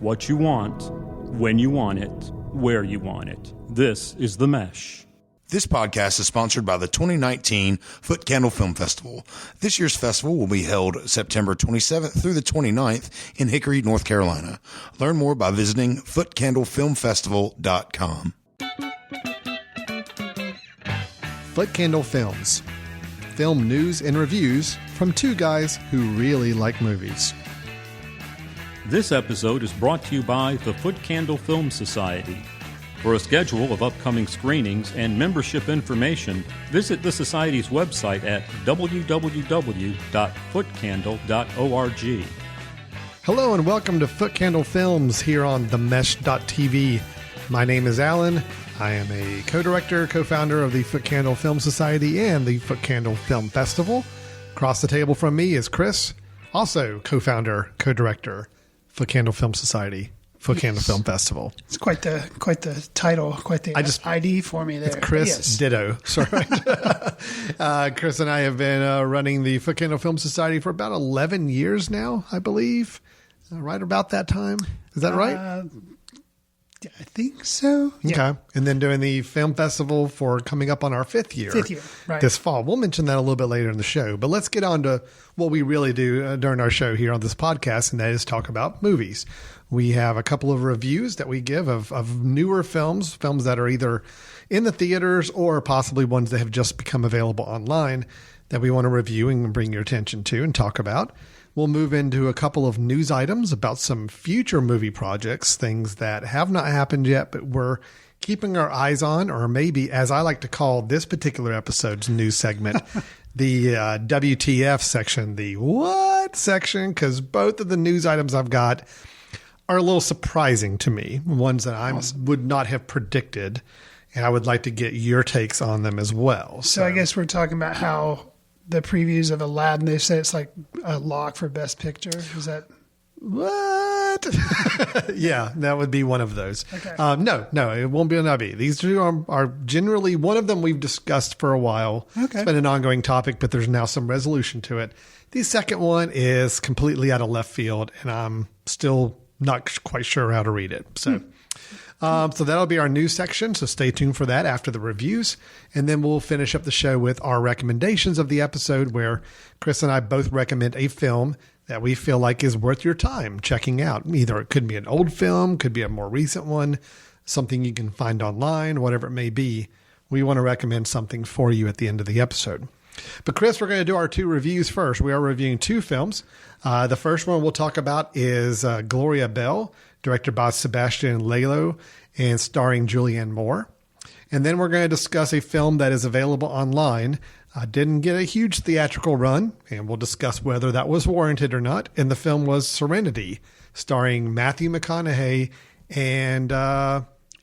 what you want, when you want it, where you want it. This is The Mesh. This podcast is sponsored by the 2019 Footcandle Film Festival. This year's festival will be held September 27th through the 29th in Hickory, North Carolina. Learn more by visiting footcandlefilmfestival.com. Footcandle Films. Film news and reviews from two guys who really like movies. This episode is brought to you by the Footcandle Film Society. For a schedule of upcoming screenings and membership information, visit the Society's website at www.footcandle.org. Hello and welcome to Footcandle Films here on themesh.tv. My name is Alan. I am a co-director, co-founder of the Footcandle Film Society and the Footcandle Film Festival. Across the table from me is Chris, also co-founder, co-director, Footcandle Film Society, Footcandle Film Festival. It's quite the title, quite the ID for me there. It's Chris Ditto. Sorry. Chris and I have been running the Footcandle Film Society for about 11 years now, I believe. Right about that time. Is that right? I think so. Okay. Yeah. And then doing the film festival for coming up on our fifth year right. This fall. We'll mention that a little bit later in the show, but let's get on to what we really do during our show here on this podcast, and that is talk about movies. We have a couple of reviews that we give of newer films that are either in the theaters or possibly ones that have just become available online that we want to review and bring your attention to and talk about. We'll move into a couple of news items about some future movie projects, things that have not happened yet, but we're keeping our eyes on, or maybe, as I like to call this particular episode's news segment, the WTF section, the what section, because both of the news items I've got are a little surprising to me, ones that I would not have predicted, and I would like to get your takes on them as well. So I guess we're talking about how the previews of Aladdin, they say it's like a lock for Best Picture. Is that what? Yeah, that would be one of those. Okay. No, it won't be an Ubby. These two are generally, one of them we've discussed for a while. Okay. It's been an ongoing topic, but there's now some resolution to it. The second one is completely out of left field, and I'm still not quite sure how to read it. So. So that'll be our news section. So stay tuned for that after the reviews. And then we'll finish up the show with our recommendations of the episode, where Chris and I both recommend a film that we feel like is worth your time checking out. Either it could be an old film, could be a more recent one, something you can find online, whatever it may be. We want to recommend something for you at the end of the episode. But Chris, we're going to do our two reviews first. We are reviewing two films. The first one we'll talk about is Gloria Bell, directed by Sebastian Lelio and starring Julianne Moore. And then we're going to discuss a film that is available online. Didn't get a huge theatrical run, and we'll discuss whether that was warranted or not. And the film was Serenity, starring Matthew McConaughey and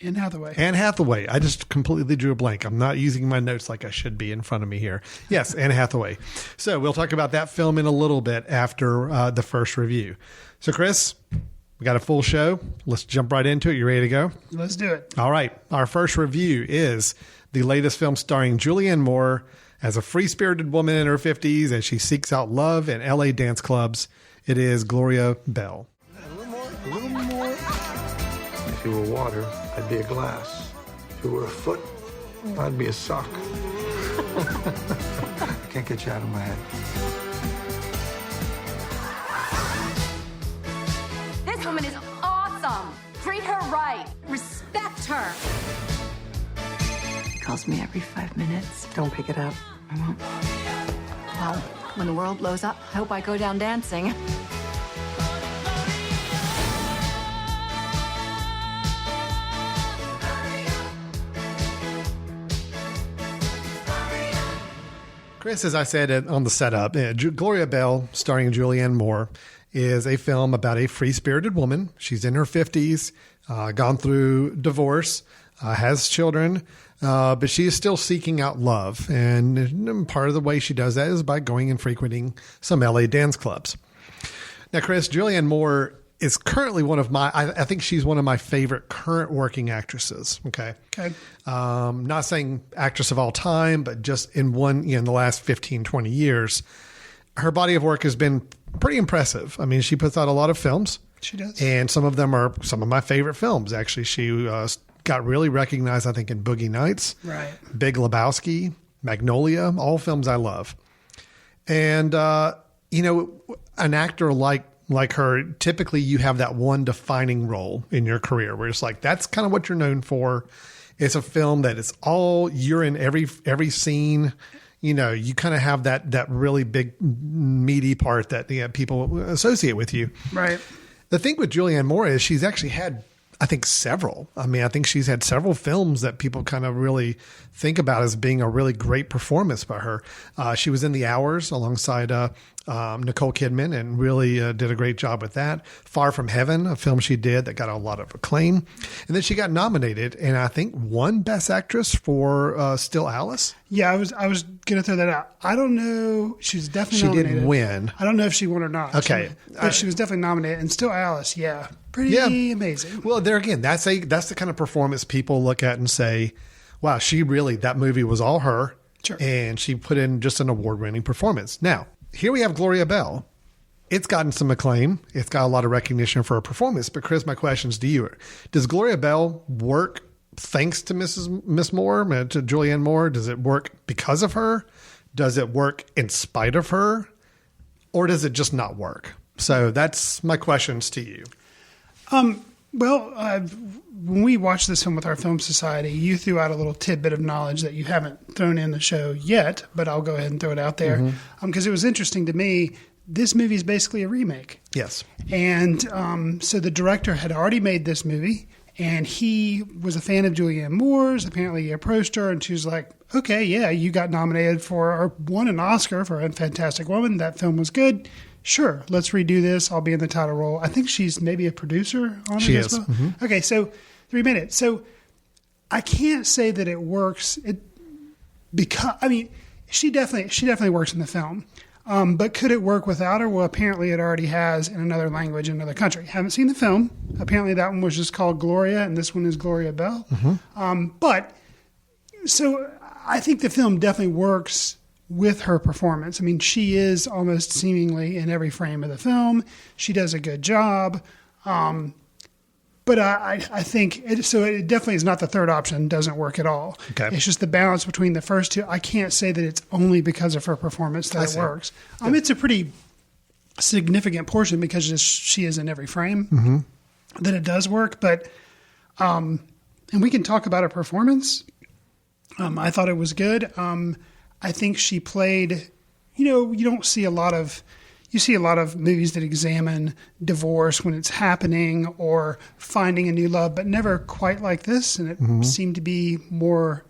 Anne Hathaway. Anne Hathaway. I just completely drew a blank. I'm not using my notes like I should be in front of me here. Yes, Anne Hathaway. So we'll talk about that film in a little bit after the first review. So Chris, we got a full show. Let's jump right into it. You ready to go? Let's do it. All right. Our first review is the latest film starring Julianne Moore as a free-spirited woman in her 50s as she seeks out love in LA dance clubs. It is Gloria Bell. A little more. If you were water, I'd be a glass. If you were a foot, I'd be a sock. Can't get you out of my head. This woman is awesome. Treat her right. Respect her. He calls me every 5 minutes. Don't pick it up. I won't. Well, when the world blows up, I hope I go down dancing. Chris, as I said on the setup, Gloria Bell, starring Julianne Moore, is a film about a free-spirited woman. She's in her 50s, gone through divorce, has children, but she is still seeking out love. And part of the way she does that is by going and frequenting some LA dance clubs. Now, Chris, Julianne Moore is currently I think she's one of my favorite current working actresses. Okay. Not saying actress of all time, but just in the last 15, 20 years, her body of work has been pretty impressive. I mean, she puts out a lot of films. She does. And some of them are some of my favorite films. Actually, she got really recognized, I think, in Boogie Nights, Right. Big Lebowski, Magnolia, all films I love. And, an actor like her, typically you have that one defining role in your career where it's like, that's kind of what you're known for. It's a film that it's all, you're in every scene. You kind of have that really big meaty part that people associate with you. Right. The thing with Julianne Moore is she's actually had, I think, several. I mean, I think she's had several films that people kind of really think about as being a really great performance by her. She was in The Hours alongside Nicole Kidman and really did a great job with that. Far From Heaven, a film she did that got a lot of acclaim. And then she got nominated and I think won Best Actress for Still Alice. Yeah, I was going to throw that out. I don't know. She was definitely She nominated. didn't win. I don't know if she won or not. Okay. But she was definitely nominated. And Still Alice, yeah. Pretty amazing. Well, there again, that's the kind of performance people look at and say, wow, that movie was all her. Sure. And she put in just an award-winning performance. Now, here we have Gloria Bell. It's gotten some acclaim. It's got a lot of recognition for her performance. But Chris, my question's to you. Does Gloria Bell work thanks to Miss Moore, to Julianne Moore? Does it work because of her? Does it work in spite of her? Or does it just not work? So that's my questions to you. When we watched this film with our film society, you threw out a little tidbit of knowledge that you haven't thrown in the show yet, but I'll go ahead and throw it out there. Because it was interesting to me. This movie is basically a remake. Yes. And so the director had already made this movie, and he was a fan of Julianne Moore's. Apparently he approached her, and she was like, okay, yeah, you got nominated for or won an Oscar for A Fantastic Woman. That film was good. Sure, let's redo this. I'll be in the title role. I think she's maybe a producer on she it is. as well. Mm-hmm. Okay, so 3 minutes. So I can't say that it works. She definitely works in the film. But could it work without her? Well, apparently it already has in another language in another country. Haven't seen the film. Apparently that one was just called Gloria, and this one is Gloria Bell. So I think the film definitely works with her performance. I mean, she is almost seemingly in every frame of the film. She does a good job. But I think it definitely is not the third option. Doesn't work at all. Okay. It's just the balance between the first two. I can't say that it's only because of her performance that it works. It's a pretty significant portion because she is in every frame that it does work. But and we can talk about her performance. I thought it was good. I think she played. You see a lot of movies that examine divorce when it's happening or finding a new love, but never quite like this. And it seemed to be more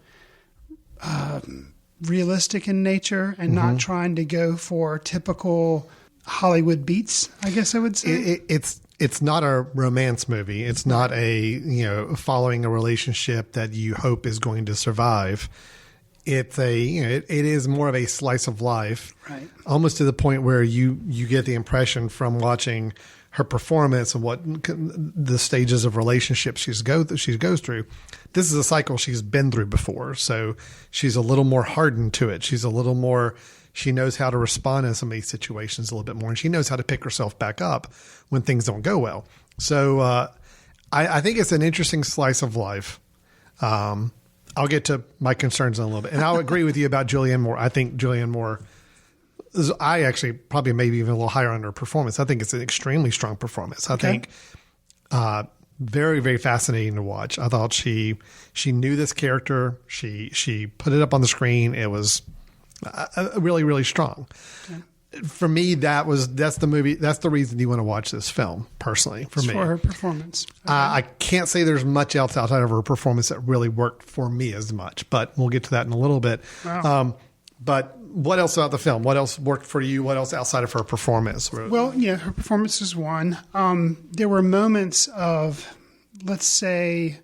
realistic in nature and not trying to go for typical Hollywood beats, I guess I would say. It's not a romance movie. It's not following a relationship that you hope is going to survive. It is more of a slice of life, right? Almost to the point where you get the impression from watching her performance and what the stages of relationships she goes through. This is a cycle she's been through before, so she's a little more hardened to it. She knows how to respond in some of these situations a little bit more, and she knows how to pick herself back up when things don't go well. So I think it's an interesting slice of life. I'll get to my concerns in a little bit. And I'll agree with you about Julianne Moore. I think Julianne Moore I actually probably maybe even a little higher on her performance. I think it's an extremely strong performance. I think very, very fascinating to watch. I thought she knew this character. She put it up on the screen. It was really, really strong. Okay. For me, that's the movie. That's the reason you want to watch this film, personally, for me. For her performance. Okay. I can't say there's much else outside of her performance that really worked for me as much, but we'll get to that in a little bit. Wow. But what else about the film? What else worked for you? What else outside of her performance? Well, yeah, her performance is one. There were moments of, let's say,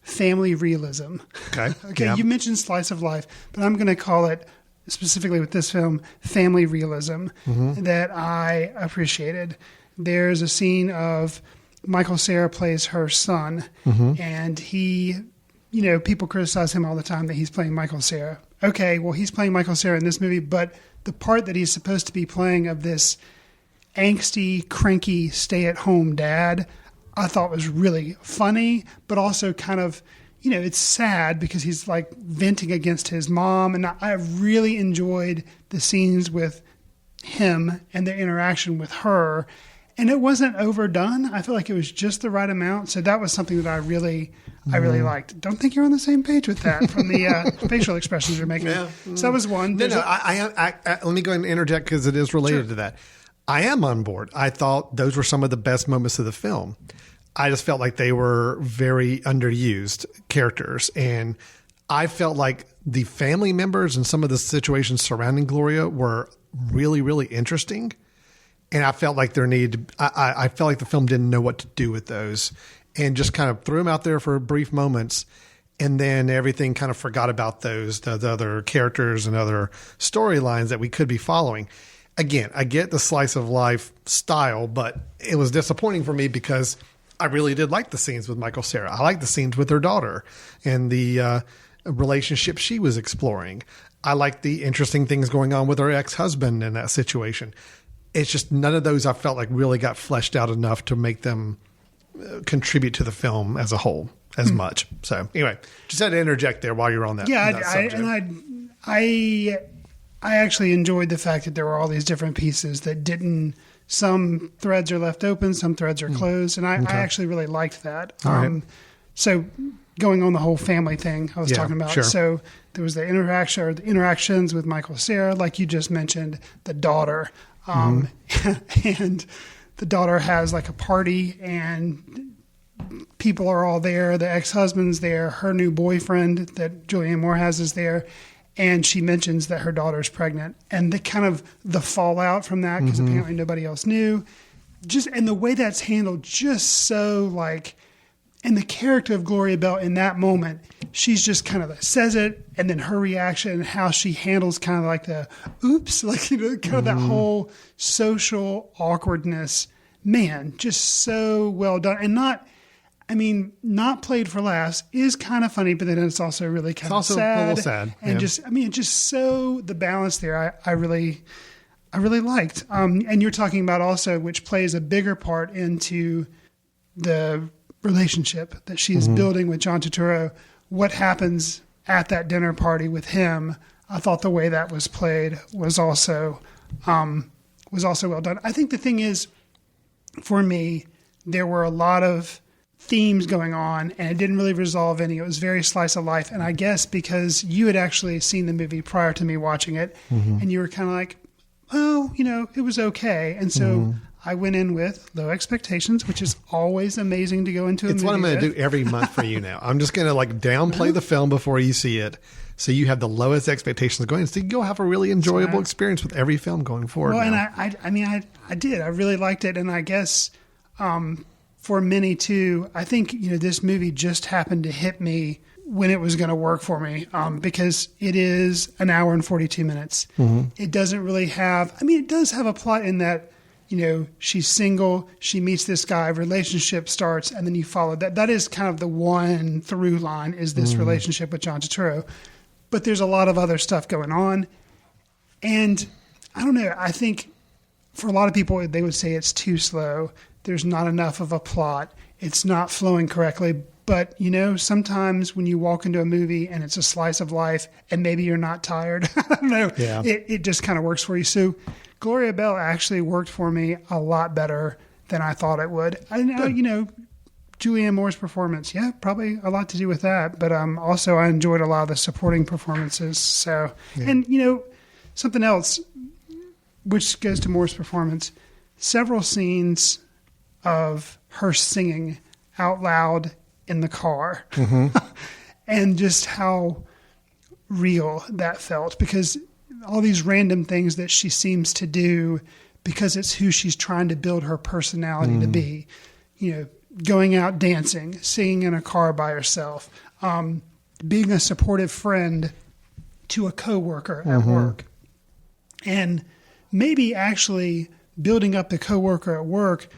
family realism. Okay. Yeah. You mentioned slice of life, but I'm going to call it, specifically with this film, family realism that I appreciated. There's a scene of Michael Cera plays her son, and he, people criticize him all the time that he's playing Michael Cera. Okay, well, he's playing Michael Cera in this movie, but the part that he's supposed to be playing of this angsty, cranky, stay-at-home dad, I thought was really funny, but also kind of, it's sad because he's like venting against his mom. And I really enjoyed the scenes with him and the interaction with her. And it wasn't overdone. I feel like it was just the right amount. So that was something that I really liked. Don't think you're on the same page with that from the facial expressions you're making. Yeah. So that was one. No, let me go ahead and interject because it is related to that. I am on board. I thought those were some of the best moments of the film. I just felt like they were very underused characters. And I felt like the family members and some of the situations surrounding Gloria were really, really interesting. And I felt like I felt like the film didn't know what to do with those and just kind of threw them out there for brief moments. And then everything kind of forgot about the other characters and other storylines that we could be following. Again, I get the slice of life style, but it was disappointing for me because I really did like the scenes with Michael Cera. I liked the scenes with her daughter and the relationship she was exploring. I liked the interesting things going on with her ex-husband in that situation. It's just none of those I felt like really got fleshed out enough to make them contribute to the film as a whole as much. So anyway, just had to interject there while you're on that. Yeah, that subject. I actually enjoyed the fact that there were all these different pieces that didn't. Some threads are left open, some threads are closed, and I actually really liked that. Right. So going on the whole family thing I was talking about. Sure. So there was the interactions with Michael Cera, like you just mentioned, the daughter. And the daughter has like a party and people are all there. The ex-husband's there. Her new boyfriend that Julianne Moore has is there. And she mentions that her daughter's pregnant and the fallout from that, because apparently nobody else knew. And the way that's handled, just so like, and the character of Gloria Bell in that moment, she's just kind of says it, and then her reaction and how she handles kind of like the oops, like, kind of that whole social awkwardness. Man, just so well done. And not played for laughs is kind of funny, but then it's also really kind of sad. It's also a little sad. And just so the balance there, I really liked. And you're talking about also, which plays a bigger part into the relationship that she's building with John Turturro. What happens at that dinner party with him? I thought the way that was played was also well done. I think the thing is, for me, there were a lot of themes going on and it didn't really resolve any. It was very slice of life. And I guess because you had actually seen the movie prior to me watching it and you were kind of like, oh, it was okay. And so I went in with low expectations, which is always amazing to go into a movie. It's what I'm going to do every month for you now. I'm just going to like downplay the film before you see it. So you have the lowest expectations going. So you'll have a really enjoyable experience with every film going forward. Well, now. and I did. I really liked it. And I guess for many too, I think, this movie just happened to hit me when it was going to work for me, because it is an hour and 42 minutes. It doesn't really have, it does have a plot in that, she's single, she meets this guy, relationship starts, and then you follow that. That is kind of the one through line, is this relationship with John Turturro. But there's a lot of other stuff going on. And I don't know, I think for a lot of people, they would say it's too slow. There's not enough of a plot. It's not flowing correctly. But, sometimes when you walk into a movie and it's a slice of life and maybe you're not tired, I don't know, it just kind of works for you. So Gloria Bell actually worked for me a lot better than I thought it would. I know, Julianne Moore's performance, probably a lot to do with that. But also I enjoyed a lot of the supporting performances. So, and, something else, which goes to Moore's performance, several scenes of her singing out loud in the car and just how real that felt, because all these random things that she seems to do because it's who she's trying to build her personality to be, going out dancing, singing in a car by herself, being a supportive friend to a coworker at work, and maybe actually building up the coworker at work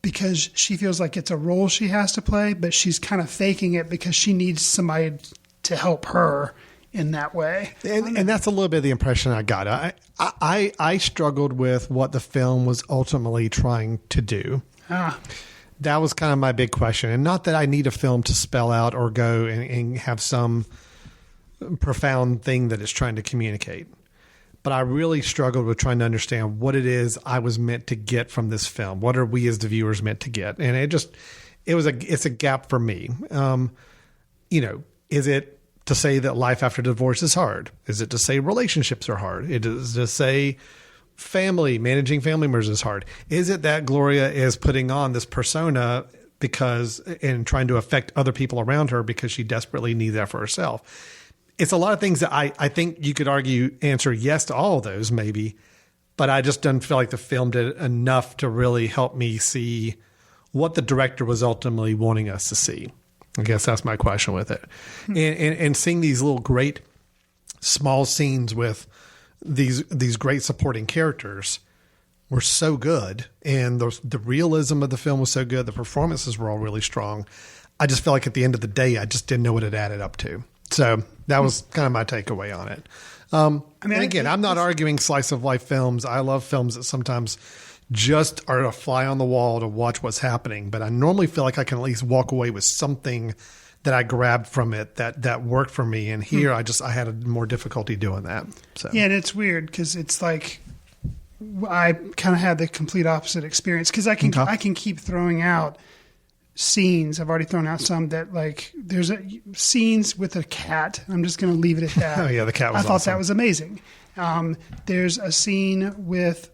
because she feels like it's a role she has to play, but she's kind of faking it because she needs somebody to help her in that way. And that's a little bit of the impression I got. I struggled with what the film was ultimately trying to do. That was kind of my big question. And not that I need a film to spell out or go and have some profound thing that it's trying to communicate. But I really struggled with trying to understand what it is I was meant to get from this film. What are we as the viewers meant to get? And it's a gap for me. Is it to say that life after divorce is hard? Is it to say relationships are hard? It is to say managing family members is hard. Is it that Gloria is putting on this persona and trying to affect other people around her because she desperately needs that for herself? It's a lot of things that I think you could answer yes to all of those maybe, but I just don't feel like the film did enough to really help me see what the director was ultimately wanting us to see. I guess that's my question with it. And seeing these little great small scenes with these great supporting characters were so good. And the realism of the film was so good. The performances were all really strong. I just felt like at the end of the day, I just didn't know what it added up to. So that was kind of my takeaway on it. I'm not arguing slice of life films. I love films that sometimes just are a fly on the wall to watch what's happening. But I normally feel like I can at least walk away with something that I grabbed from it that worked for me. And here I had a more difficulty doing that. So. Yeah, and it's weird because it's like I kind of had the complete opposite experience because I can keep throwing out scenes. I've already thrown out some that like there's scenes with a cat. I'm just going to leave it at that. Oh yeah, the cat was awesome. That was amazing. There's a scene with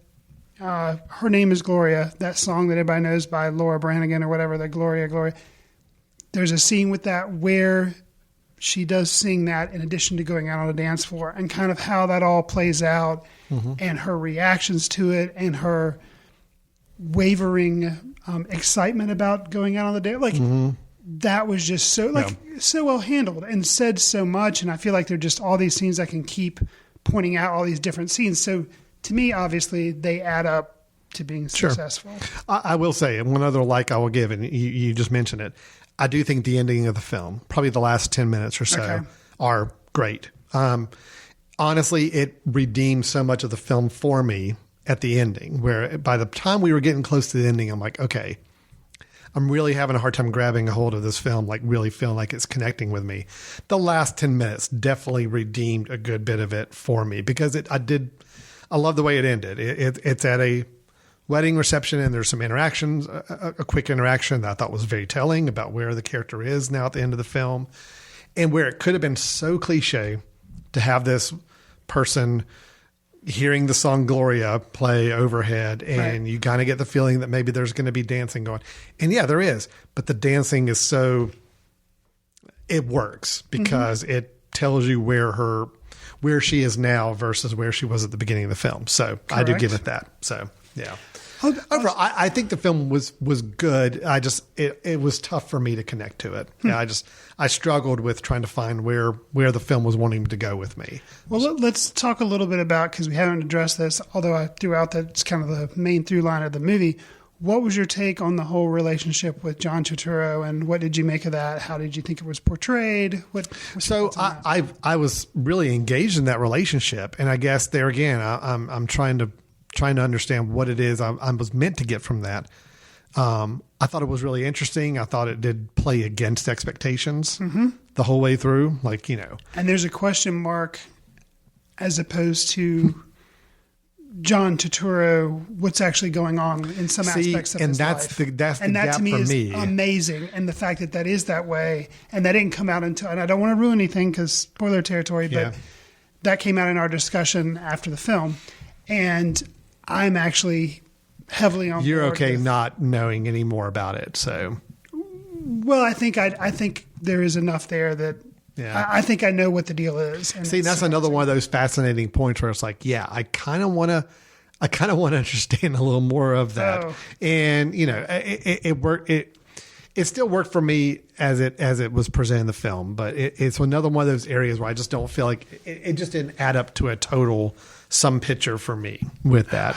Her Name is Gloria, that song that everybody knows by Laura Branigan or whatever, the Gloria. There's a scene with that where she does sing that in addition to going out on a dance floor and kind of how that all plays out and her reactions to it and her wavering excitement about going out on the dance. Like that was just so well handled and said so much. And I feel like there are just all these scenes I can keep pointing out all these different scenes. So to me, obviously, they add up to being successful. I will say, and one other I will give, and you just mentioned it, I do think the ending of the film, probably the last 10 minutes or so, are great. Honestly, it redeemed so much of the film for me at the ending, where by the time we were getting close to the ending, I'm like, okay, I'm really having a hard time grabbing a hold of this film, like really feeling like it's connecting with me. The last 10 minutes definitely redeemed a good bit of it for me because I love the way it ended. It's at a wedding reception and there's some interactions, a quick interaction that I thought was very telling about where the character is now at the end of the film and where it could have been so cliche to have this person hearing the song Gloria play overhead and you kind of get the feeling that maybe there's going to be dancing going. And yeah, there is, but the dancing is it works because it tells you where she is now versus where she was at the beginning of the film. So correct. I do give it that. So yeah. Overall, I think the film was good. It was tough for me to connect to it. Yeah, I struggled with trying to find where the film was wanting to go with me. Well, let's talk a little bit about, because we haven't addressed this, although I threw out that it's kind of the main through line of the movie. What was your take on the whole relationship with John Turturro, and what did you make of that? How did you think it was portrayed? I was really engaged in that relationship, and I guess there again, I'm trying to understand what it is I was meant to get from that. I thought it was really interesting. I thought it did play against expectations the whole way through, And there's a question mark as opposed to John Turturro, what's actually going on in some aspects of his life. And that to me is me. Amazing. And the fact that is that way, and that didn't come out until, and I don't want to ruin anything because spoiler territory, but that came out in our discussion after the film. And I'm actually heavily on board. You're okay not knowing any more about it, so. Well, I think there is enough there that I think I know what the deal is. See, that's another one of those fascinating points where it's like, I kind of want to understand a little more of that. Oh. And it worked. It still worked for me as it was presented in the film, but it's another one of those areas where I just don't feel like it just didn't add up to a total sum picture for me with that.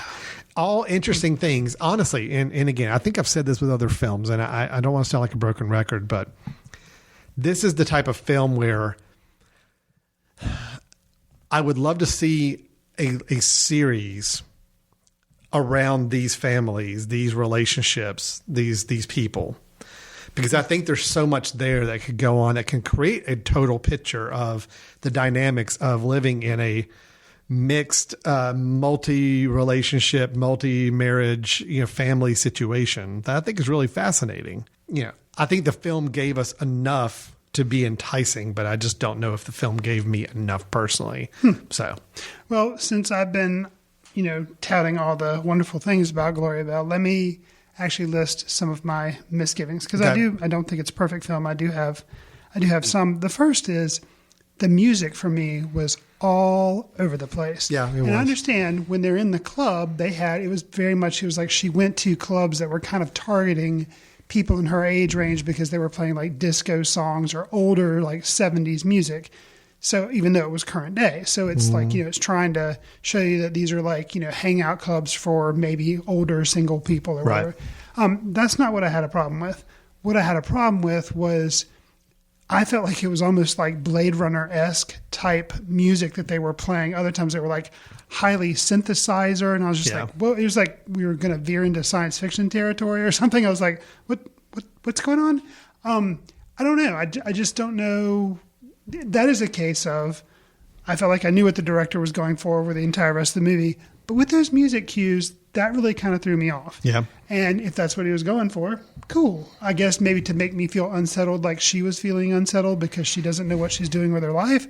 All interesting things, honestly. And again, I think I've said this with other films, and I don't want to sound like a broken record, but this is the type of film where I would love to see a series around these families, these relationships, these people, because I think there's so much there that could go on that can create a total picture of the dynamics of living in a mixed, multi-relationship, multi-marriage, family situation that I think is really fascinating. I think the film gave us enough to be enticing, but I just don't know if the film gave me enough personally. So, well, since I've been, touting all the wonderful things about Gloria Bell, let me actually list some of my misgivings, because I don't think it's a perfect film. I do have some. The first is the music for me was all over the place. Yeah, and I understand when they're in the club, it was like she went to clubs that were kind of targeting people in her age range because they were playing like disco songs or older like 70s music. So even though it was current day, so it's like, it's trying to show you that these are like, hangout clubs for maybe older single people or whatever. That's not what I had a problem with. What I had a problem with was I felt like it was almost like Blade Runner-esque type music that they were playing. Other times they were like highly synthesizer. And I was just like, well, it was like we were going to veer into science fiction territory or something. I was like, what's going on? I don't know. I just don't know. That is a case of, I felt like I knew what the director was going for over the entire rest of the movie. But with those music cues, that really kind of threw me off. Yeah. And if that's what he was going for, cool. I guess maybe to make me feel unsettled, like she was feeling unsettled because she doesn't know what she's doing with her life.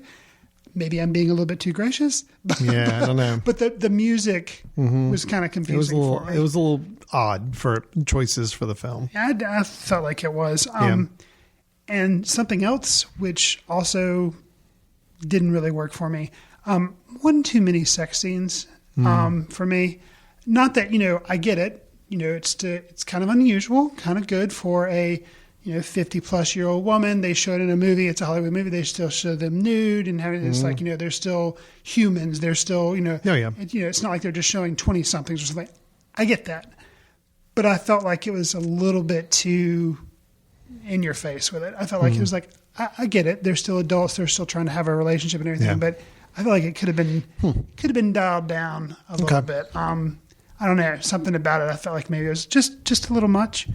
Maybe I'm being a little bit too gracious. Yeah, I don't know. But the music was kind of confusing for me. It was a little odd for choices for the film. I felt like it was. And something else which also didn't really work for me. One too many sex scenes for me. Not that, I get it. It's kind of unusual, kind of good for a 50-plus-year-old woman. They show it in a movie. It's a Hollywood movie. They still show them nude and having it's like, they're still humans. They're still, it's not like they're just showing 20-somethings or something. I get that. But I felt like it was a little bit too in your face with it. I felt like it was like, I get it. They're still adults. They're still trying to have a relationship and everything. Yeah. But I feel like it could have been dialed down a little bit. I don't know, something about it. I felt like maybe it was just a little much.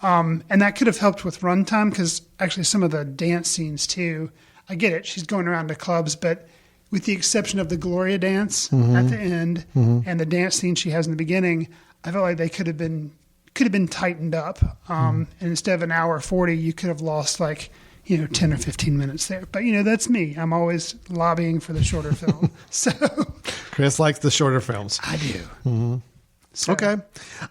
And that could have helped with runtime, because actually some of the dance scenes too, I get it. She's going around to clubs, but with the exception of the Gloria dance at the end and the dance scene she has in the beginning, I felt like they could have been tightened up. And instead of an hour 40, you could have lost 10 or 15 minutes there. But, that's me. I'm always lobbying for the shorter film. So Chris likes the shorter films. I do. Mm-hmm. So. Okay.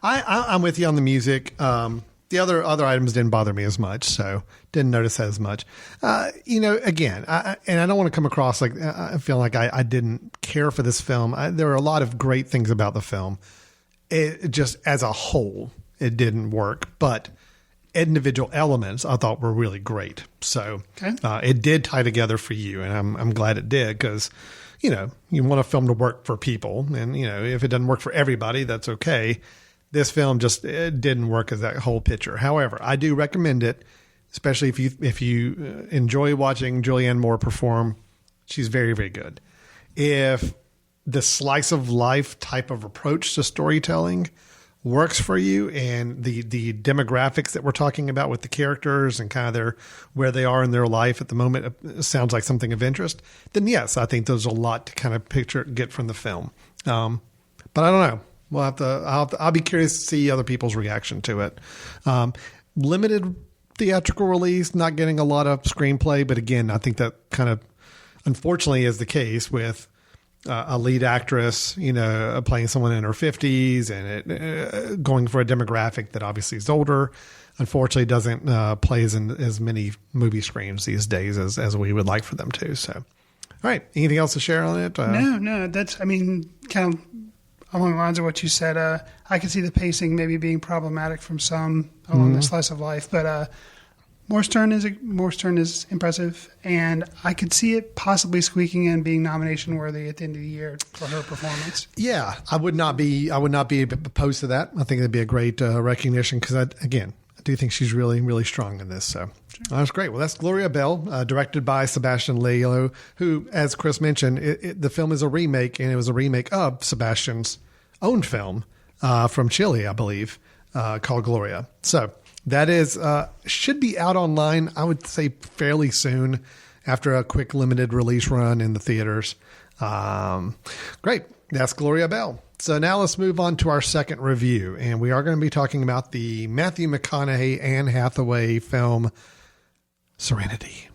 I'm with you on the music. The other items didn't bother me as much, so didn't notice that as much. Again, and I don't want to come across like I feel like I didn't care for this film. There are a lot of great things about the film. It just as a whole, it didn't work, but individual elements I thought were really great. So it did tie together for you, and I'm glad it did, because you want a film to work for people, and if it doesn't work for everybody, that's okay. This film it didn't work as that whole picture. However, I do recommend it, especially if you enjoy watching Julianne Moore perform. She's very, very good. If the slice of life type of approach to storytelling works for you, and the demographics that we're talking about with the characters and kind of where they are in their life at the moment sounds like something of interest, then yes, I think there's a lot to kind of get from the film. But I don't know. I'll be curious to see other people's reaction to it. Limited theatrical release, not getting a lot of screenplay, but again, I think that kind of unfortunately is the case with a lead actress, playing someone in her 50s and it, going for a demographic that obviously is older. Unfortunately, doesn't play as many movie screens these days as we would like for them to. So, all right. Anything else to share on it? No. That's, kind of along the lines of what you said. I can see the pacing maybe being problematic from some along the slice of life, but Moore's turn is impressive, and I could see it possibly squeaking in, being nomination worthy at the end of the year for her performance. Yeah, I would not be opposed to that. I think it'd be a great recognition, because again, do think she's really, really strong in this. So that's great. Well, that's Gloria Bell, directed by Sebastian Lelio, who, as Chris mentioned, the film is a remake, and it was a remake of Sebastian's own film from Chile, I believe, called Gloria. So that is should be out online, I would say, fairly soon after a quick limited release run in the theaters. Great. That's Gloria Bell. So now let's move on to our second review, and we are going to be talking about the Matthew McConaughey Anne Hathaway film Serenity.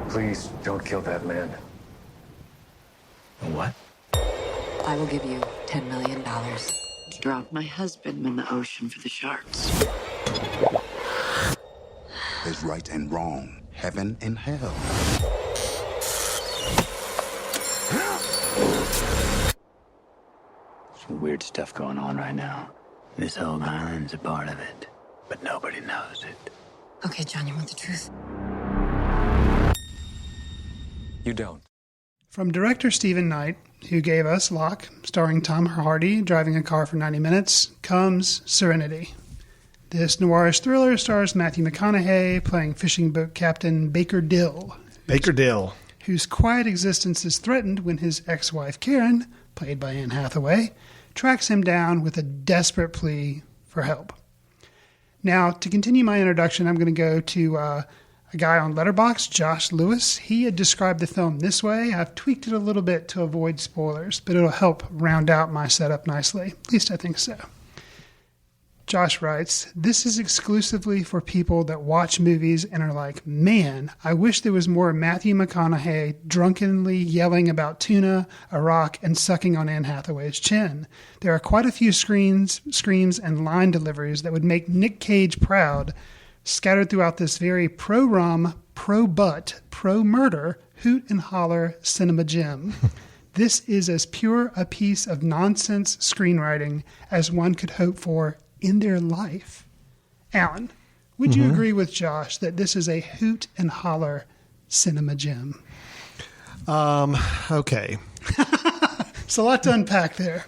Please don't kill that man. What? I will give you $10 million to drop my husband in the ocean for the sharks. There's right and wrong, heaven and hell. Some weird stuff going on right now. This whole island's a part of it, but nobody knows it. Okay, John, you want the truth? You don't. From director Stephen Knight, who gave us Locke, starring Tom Hardy driving a car for 90 minutes, comes Serenity. This noirish thriller stars Matthew McConaughey playing fishing boat captain Baker Dill. Baker Dill. Whose quiet existence is threatened when his ex-wife Karen, played by Anne Hathaway, tracks him down with a desperate plea for help. Now, to continue my introduction, I'm going to go to a guy on Letterboxd, Josh Lewis. He had described the film this way. I've tweaked it a little bit to avoid spoilers, but it'll help round out my setup nicely. At least I think so. Josh writes, "This is exclusively for people that watch movies and are like, man, I wish there was more Matthew McConaughey drunkenly yelling about tuna, a rock, and sucking on Anne Hathaway's chin. There are quite a few screams and line deliveries that would make Nick Cage proud, scattered throughout this very pro-rum, pro-butt, pro-murder, hoot and holler cinema gem. This is as pure a piece of nonsense screenwriting as one could hope for in their life." Alan, would you agree with Josh that this is a hoot and holler cinema gem? Okay. It's a lot to unpack there.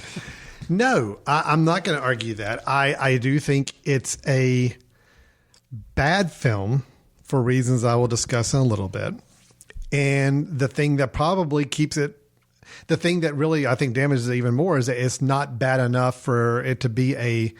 No, I'm not going to argue that. I do think it's a bad film for reasons I will discuss in a little bit. And the thing that probably keeps it, the thing that really I think damages it even more is that it's not bad enough for it to be a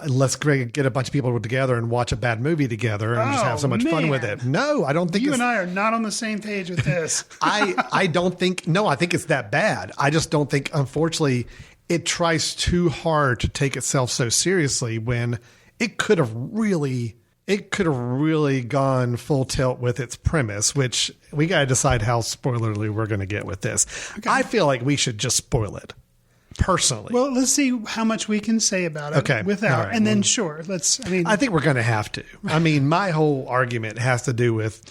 let's get a bunch of people together and watch a bad movie together and just have so much fun with it. No, I don't think you and I are not on the same page with this. I don't think, no, I think it's that bad. I just don't think, unfortunately, it tries too hard to take itself so seriously when it could have really gone full tilt with its premise, which we got to decide how spoilerly we're going to get with this. Okay. I feel like we should just spoil it. Personally. Well, let's see how much we can say about it without. Right. And then sure, I think we're going to have to. I mean, my whole argument has to do with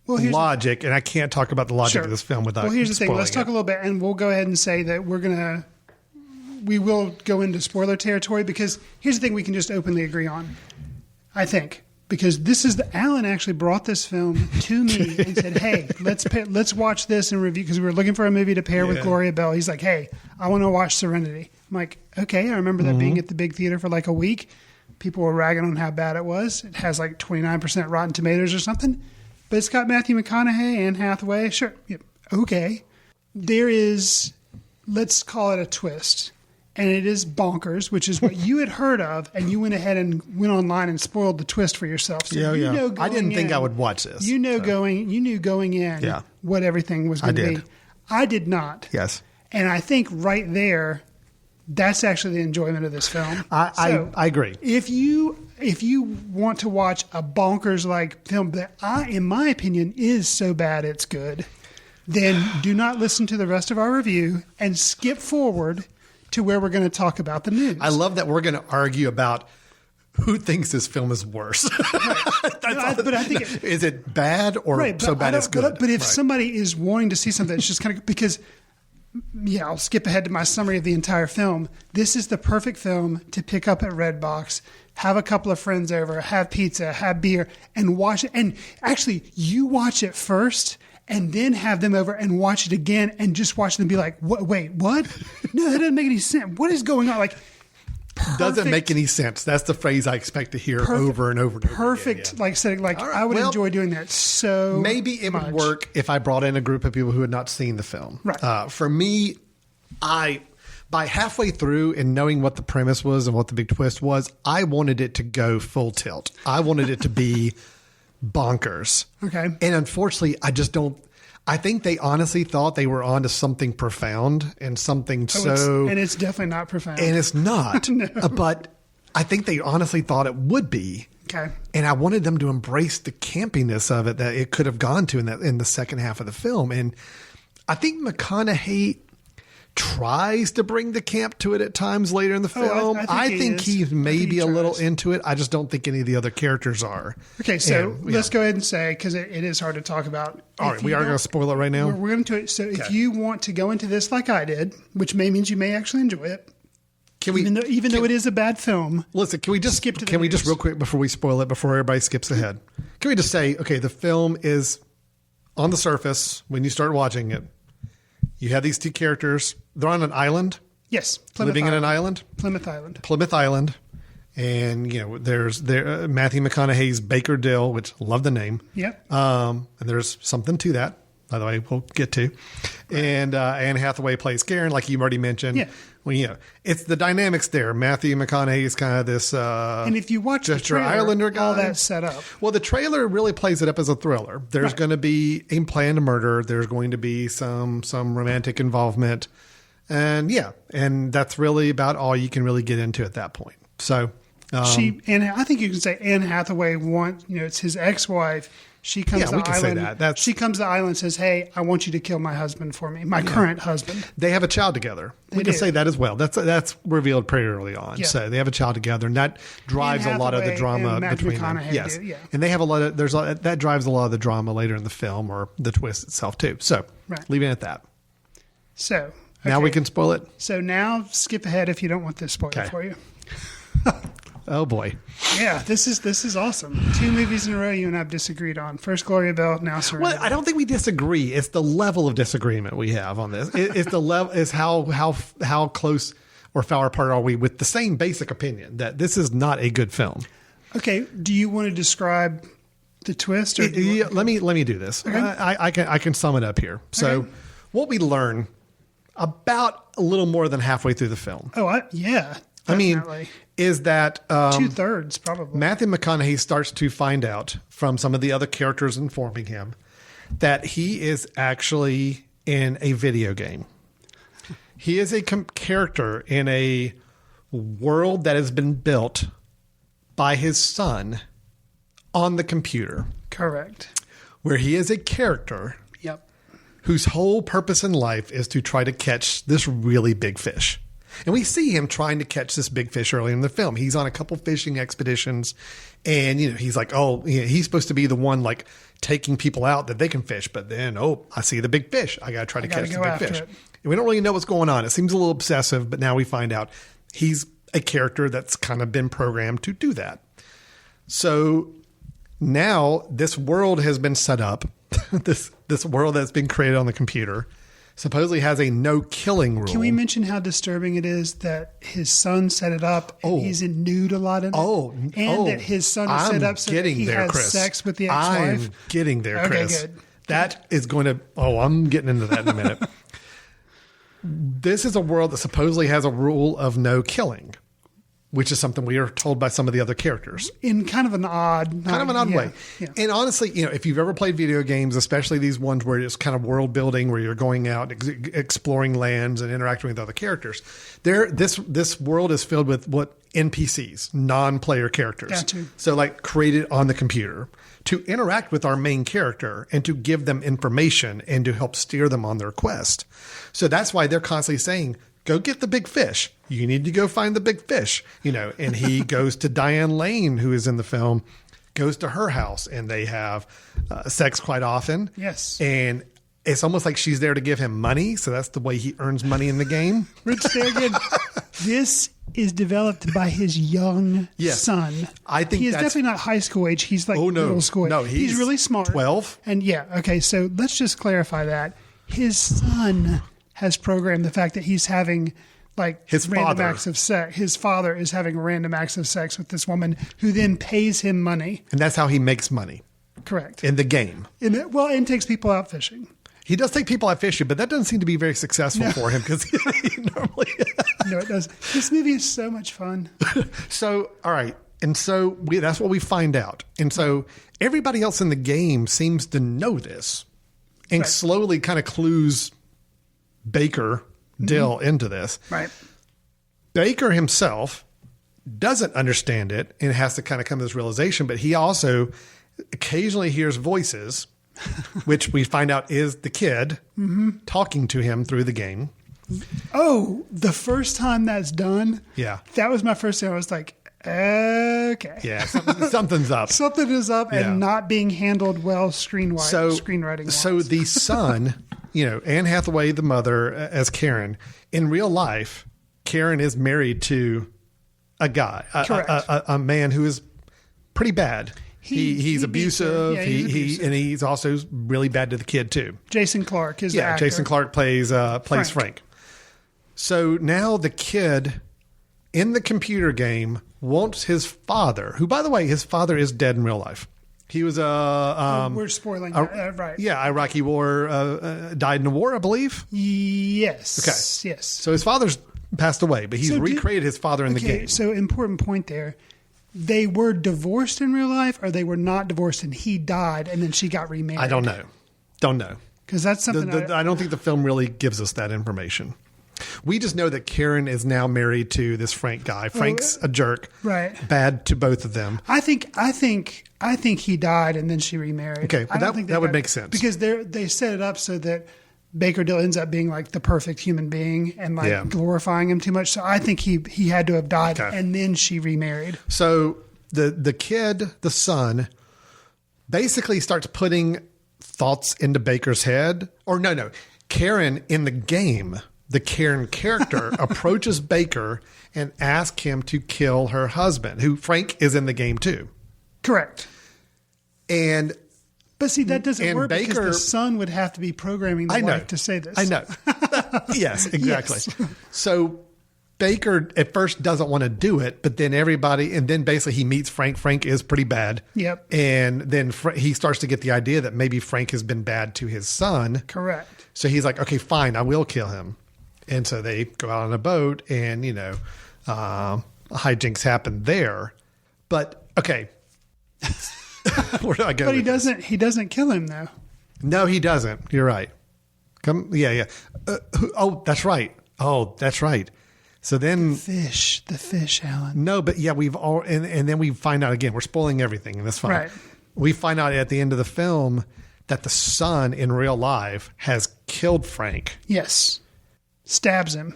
logic, and I can't talk about the logic of this film without Well, here's the thing. Let's talk a little bit, and we'll go ahead and say that we will go into spoiler territory, because here's the thing we can just openly agree on, I think. Because this is Alan actually brought this film to me and said, "Hey, let's watch this and review," because we were looking for a movie to pair with Gloria Bell. He's like, "Hey, I want to watch Serenity." I'm like, "Okay." I remember that being at the big theater for like a week. People were ragging on how bad it was. It has like 29% Rotten Tomatoes or something, but it's got Matthew McConaughey, Anne Hathaway. Sure, okay. There is, let's call it a twist. And it is bonkers, which is what you had heard of, and you went ahead and went online and spoiled the twist for yourself. So you know I didn't think I would watch this. You knew going in what everything was going to be. I did not. Yes. And I think right there, that's actually the enjoyment of this film. I agree. If you want to watch a bonkers like film that in my opinion is so bad it's good, then do not listen to the rest of our review and skip forward to where we're going to talk about the news. I love that we're going to argue about who thinks this film is worse. But I think is it bad or so bad it's good? But if somebody is wanting to see something, it's just kind of because, I'll skip ahead to my summary of the entire film. This is the perfect film to pick up at Redbox, have a couple of friends over, have pizza, have beer, and watch it. And actually, you watch it first, and then have them over and watch it again and just watch them be like, "What? Wait, what? No, that doesn't make any sense. What is going on?" Like, doesn't make any sense. That's the phrase I expect to hear over and over. Perfect. Again, yeah. Like I said, like Right, I would well, enjoy doing that so maybe it much. would work if I brought in a group of people who had not seen the film. Right. For me, by halfway through and knowing what the premise was and what the big twist was, I wanted it to go full tilt. I wanted it to be bonkers. Okay. And unfortunately, I just don't. I think they honestly thought they were onto something profound and something and it's definitely not profound. And it's not. No. But I think they honestly thought it would be. Okay. And I wanted them to embrace the campiness of it that it could have gone to in the second half of the film. And I think McConaughey tries to bring the camp to it at times later in the film. I think he's maybe a little into it. I just don't think any of the other characters are. Okay, so let's go ahead and say, because it is hard to talk about. All right, we are going to spoil it right now. We're going to. So if you want to go into this like I did, which means you may actually enjoy it. Even though it is a bad film. Listen, can we just skip to the Can we just real quick before we spoil it, before everybody skips ahead? Can we just say, okay, the film is on the surface when you start watching it. You have these two characters. They're on an island. Yes. Living in an island. Plymouth Island. Plymouth Island. And, there's Matthew McConaughey's Baker Dill, which love the name. Yep. And there's something to that, by the way, we'll get to. And Anne Hathaway plays Karen, like you already mentioned. Yeah. Well, it's the dynamics there. Matthew McConaughey is kind of this and if you watch the trailer, Islander guy. all that's set up. Well, the trailer really plays it up as a thriller. There's going to be a planned murder. There's going to be some romantic involvement. And and that's really about all you can really get into at that point. So and I think you can say Anne Hathaway it's his ex-wife. She comes to the island. Say that. She comes to the island and says, "Hey, I want you to kill my husband for me, my current husband." They have a child together. We can say that as well. That's revealed pretty early on. Yeah. So they have a child together, and that drives a lot of the drama between them. Yes, and they have a lot of that drives a lot of the drama later in the film or the twist itself too. So leaving it at that. So now we can spoil it. So now skip ahead if you don't want this spoiler for you. Oh boy. Yeah, this is awesome. 2 movies in a row you and I have disagreed on. First Gloria Bell, now Serenity. Well, I don't think we disagree. It's the level of disagreement we have on this. It's the level is how close or far apart are we with the same basic opinion that this is not a good film. Okay, do you want to describe the twist? Or let me do this. Okay. I can sum it up here. So what we learn about a little more than halfway through the film. Oh, yeah. Definitely. I mean, is that 2/3 probably. Matthew McConaughey starts to find out from some of the other characters informing him that he is actually in a video game. He is a character in a world that has been built by his son on the computer. Correct. Where he is a character Yep. whose whole purpose in life is to try to catch this really big fish. And we see him trying to catch this big fish early in the film. He's on a couple fishing expeditions and, he's like, he's supposed to be the one like taking people out that they can fish. But then, I see the big fish. I got to try to catch the big fish. And we don't really know what's going on. It seems a little obsessive, but now we find out he's a character that's kind of been programmed to do that. So now this world has been set up. this world that's been created on the computer supposedly has a no killing rule. Can we mention how disturbing it is that his son set it up and he's nude a lot in it? And that his son is set up so that he has sex with the ex-wife? I'm getting there, Chris. Okay, good. That is going to... I'm getting into that in a minute. This is a world that supposedly has a rule of no killing, which is something we are told by some of the other characters. In kind of an odd way. Yeah. And honestly, if you've ever played video games, especially these ones where it's kind of world building, where you're going out, exploring lands and interacting with other characters, this world is filled with what NPCs, non-player characters. Gotcha. So like created on the computer to interact with our main character and to give them information and to help steer them on their quest. So that's why they're constantly saying, go get the big fish. You need to go find the big fish, and he goes to Diane Lane, who is in the film, goes to her house and they have sex quite often. Yes. And it's almost like she's there to give him money. So that's the way he earns money in the game. Rich Dagan, this is developed by his young son. I think he is definitely not high school age. He's like middle school age. No, he's really smart. 12. And okay. So let's just clarify that his son has programmed the fact that he's having like his random father. acts of sex. His father is having random acts of sex with this woman who then pays him money. And that's how he makes money. Correct. In the game. And takes people out fishing. He does take people out fishing, but that doesn't seem to be very successful for him because he normally. No, it does. This movie is so much fun. So, all right. And so that's what we find out. And so everybody else in the game seems to know this and slowly kind of clues Baker Dill into this. Right. Baker himself doesn't understand it and has to kind of come to this realization, but he also occasionally hears voices, which we find out is the kid talking to him through the game. Oh, the first time that's done. Yeah. That was my first thing. I was like, okay. Yeah, something's up. Something is up and not being handled well screenwriting. So the son, Anne Hathaway, the mother, as Karen, in real life, Karen is married to a guy, a man who is pretty bad. He's abusive. And he's also really bad to the kid too. Jason Clarke is the actor. Jason Clarke plays Frank. So now the kid in the computer game wants his father, who, by the way, his father is dead in real life. He was we're spoiling that, right? Yeah, Iraqi war, died in the war, I believe. Yes. Okay. Yes. So his father's passed away, but he's recreated his father in the game. So important point there. They were divorced in real life, or they were not divorced and he died and then she got remarried? I don't know. Because that's something I don't think the film really gives us that information. We just know that Karen is now married to this Frank guy. Frank's a jerk. Right. Bad to both of them. I think he died and then she remarried. Okay, but that would make sense. Because they set it up so that Baker Dill ends up being like the perfect human being and glorifying him too much. So I think he had to have died and then she remarried. So the kid, the son, basically starts putting thoughts into Baker's head. Or no. Karen in the game, the Karen character approaches Baker and asks him to kill her husband, who Frank is in the game too. Correct. But see, that doesn't work Baker, because the son would have to be programming the wife to say this. I know. Yes, exactly. Yes. So Baker at first doesn't want to do it, but then then basically he meets Frank. Frank is pretty bad. Yep. And then he starts to get the idea that maybe Frank has been bad to his son. Correct. So he's like, okay, fine, I will kill him. And so they go out on a boat and, hijinks happen there. But, okay. Where do I go? But he doesn't kill him though. No, he doesn't. You're right. Yeah. That's right. So then the fish, Alan. No, but yeah, and then we find out again. We're spoiling everything, and that's fine. Right. We find out at the end of the film that the son in real life has killed Frank. Yes. Stabs him.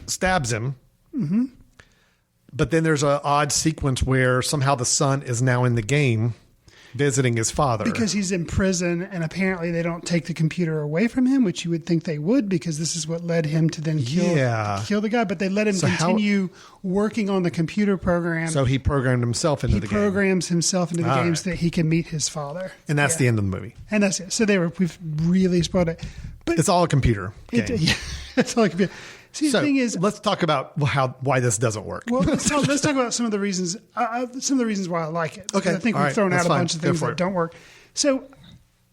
Mm-hmm. But then there's an odd sequence where somehow the son is now in the game visiting his father. Because he's in prison, and apparently they don't take the computer away from him, which you would think they would, because this is what led him to then kill the guy. But they let him continue working on the computer program. So he programmed himself into the game. He programs himself into the game so that he can meet his father. And that's the end of the movie. And that's it. So we've really spoiled it. But it's all a computer game. It's all a computer. See, the thing is, let's talk about why this doesn't work. Well, let's talk about some of the reasons. Some of the reasons why I like it. Okay, I think we've thrown out a bunch of things that don't work. So,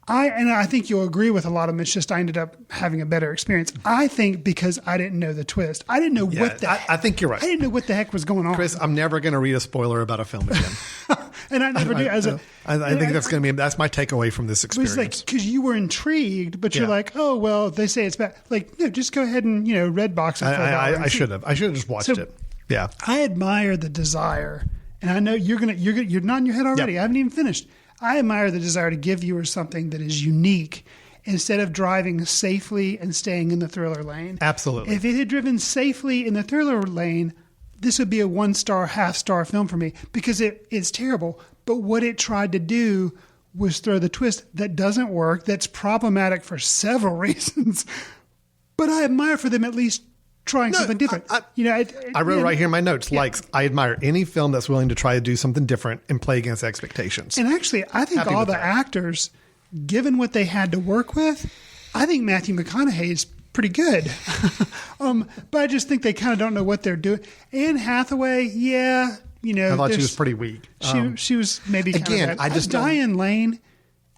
I think you'll agree with a lot of them. It's just I ended up having a better experience. I think because I didn't know the twist. I didn't know what the. I think you're right. I didn't know what the heck was going on. Chris, I'm never going to read a spoiler about a film again. And I never do. I think that's my takeaway from this experience. It's like, because you were intrigued, but you're like, oh well, they say it's bad. Like, no, just go ahead and Redbox it. I should have. I should have just watched it. Yeah. I admire the desire, and I know you're nodding your head already. Yep. I haven't even finished. I admire the desire to give viewers something that is unique instead of driving safely and staying in the thriller lane. Absolutely. If it had driven safely in the thriller lane, this would be a 1-star, half-star film for me because it is terrible. But what it tried to do was throw the twist that doesn't work, that's problematic for several reasons. But I admire for them at least trying something different. I wrote right here in my notes, I admire any film that's willing to try to do something different and play against expectations. And actually, I think all the actors, given what they had to work with, I think Matthew McConaughey is pretty good. But I just think they kind of don't know what they're doing. Anne Hathaway, yeah, I thought she was pretty weak. She was maybe kind again, of I just Diane Lane,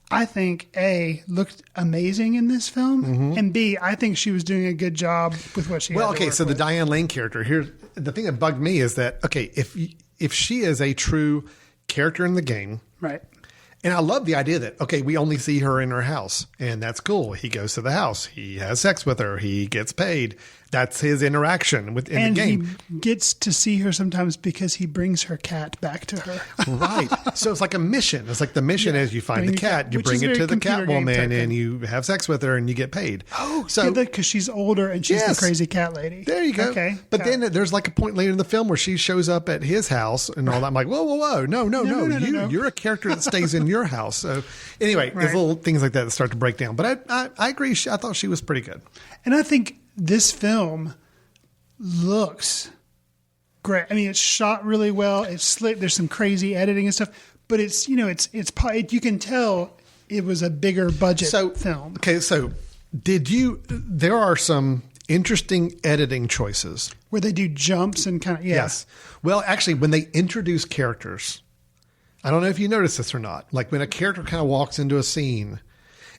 I think, A, looked amazing in this film, and B, I think she was doing a good job with what she had to work so the with. Diane Lane character, here, the thing that bugged me is that, okay, if she is a true character in the game, right. And I love the idea that, okay, we only see her in her house, and that's cool. He goes to the house. He has sex with her. He gets paid. That's his interaction in the game. And he gets to see her sometimes because he brings her cat back to her. Right. So it's like a mission. It's like the mission is you find the cat, you bring it to the Catwoman, and you have sex with her, and you get paid. Oh, so because she's older and she's the crazy cat lady. There you go. Okay. But then there's like a point later in the film where she shows up at his house and all that. I'm like, whoa. No. You're a character that stays in your house. So anyway, there's little things like that that start to break down. But I agree. I thought she was pretty good. And I think this film looks great. I mean, it's shot really well. It's slick. There's some crazy editing and stuff, but it's you can tell it was a bigger budget film. Okay, so there are some interesting editing choices where they do jumps and kind of Yes. Well, actually, when they introduce characters, I don't know if you noticed this or not. Like when a character kind of walks into a scene,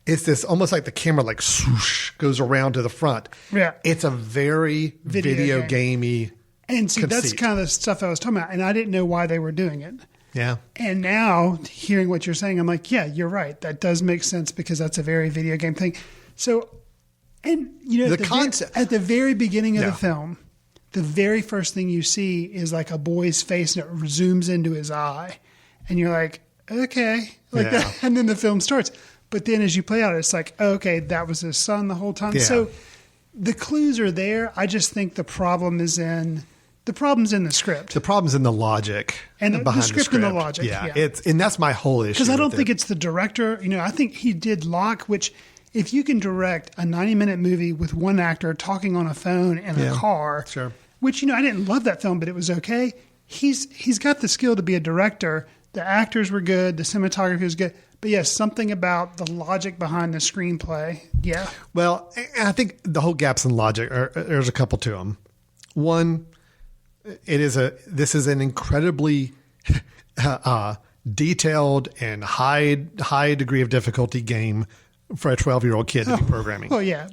it's this almost like the camera like swoosh goes around to the front. Yeah. It's a very video gamey And see, that's kind of the stuff I was talking about. And I didn't know why they were doing it. Yeah. And now hearing what you're saying, I'm like, yeah, you're right. That does make sense because that's a very video game thing. So, and the concept at the very beginning of the film, the very first thing you see is like a boy's face and it zooms into his eye. And you're like, okay, that. And then the film starts. But then as you play out, it's like, okay, that was his son the whole time. Yeah. So the clues are there. I just think the problem's in the script. The problem's in the logic. And behind the script and the logic. Yeah. And that's my whole issue. Because I don't think it's the director. I think he did Locke, which if you can direct a 90-minute movie with one actor talking on a phone in a car, sure. Which, I didn't love that film, but it was okay. He's got the skill to be a director. The actors were good. The cinematography was good. But yes, something about the logic behind the screenplay. Yeah. Well, I think the whole gaps in logic, there's a couple to them. One, this is an incredibly detailed and high degree of difficulty game for a 12-year-old kid to be programming. Oh yeah,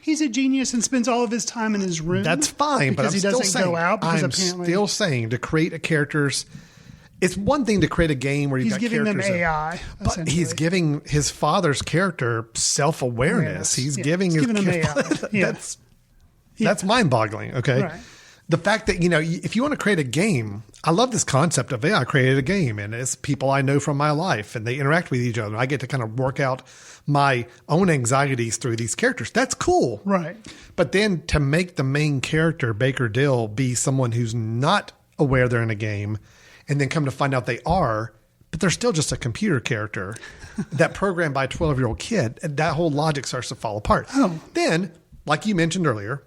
he's a genius and spends all of his time in his room. That's fine, but he doesn't go out. Because I'm still saying to create a character's. It's one thing to create a game where he's giving them AI, but he's giving his father's character self-awareness. He's giving him AI. That's mind-boggling. Okay, right. The fact that if you want to create a game, I love this concept of I created a game and it's people I know from my life and they interact with each other. I get to kind of work out my own anxieties through these characters. That's cool, right? But then to make the main character Baker Dill be someone who's not aware they're in a game. And then come to find out they are, but they're still just a computer character that programmed by a 12-year-old kid. And that whole logic starts to fall apart. Oh. Then, like you mentioned earlier,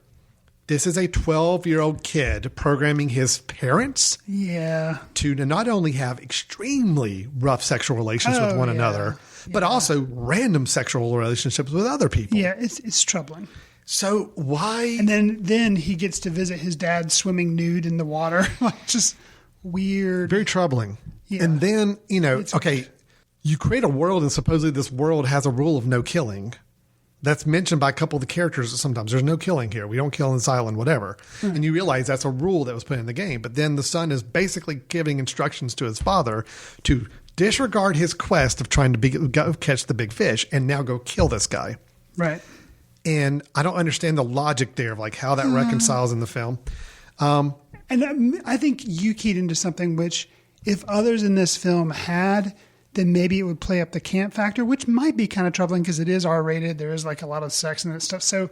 this is a 12-year-old kid programming his parents to not only have extremely rough sexual relations with one another, but also random sexual relationships with other people. Yeah, it's troubling. So why? And then he gets to visit his dad swimming nude in the water. Just weird. Very troubling. Yeah. And then, you create a world and supposedly this world has a rule of no killing. That's mentioned by a couple of the characters sometimes. There's no killing here. We don't kill on this island, whatever. And you realize that's a rule that was put in the game. But then the son is basically giving instructions to his father to disregard his quest of trying to go catch the big fish and now go kill this guy. Right. And I don't understand the logic there of like how that reconciles in the film. And I think you keyed into something which, if others in this film had, then maybe it would play up the camp factor, which might be kind of troubling because it is R-rated. There is like a lot of sex and that stuff. So,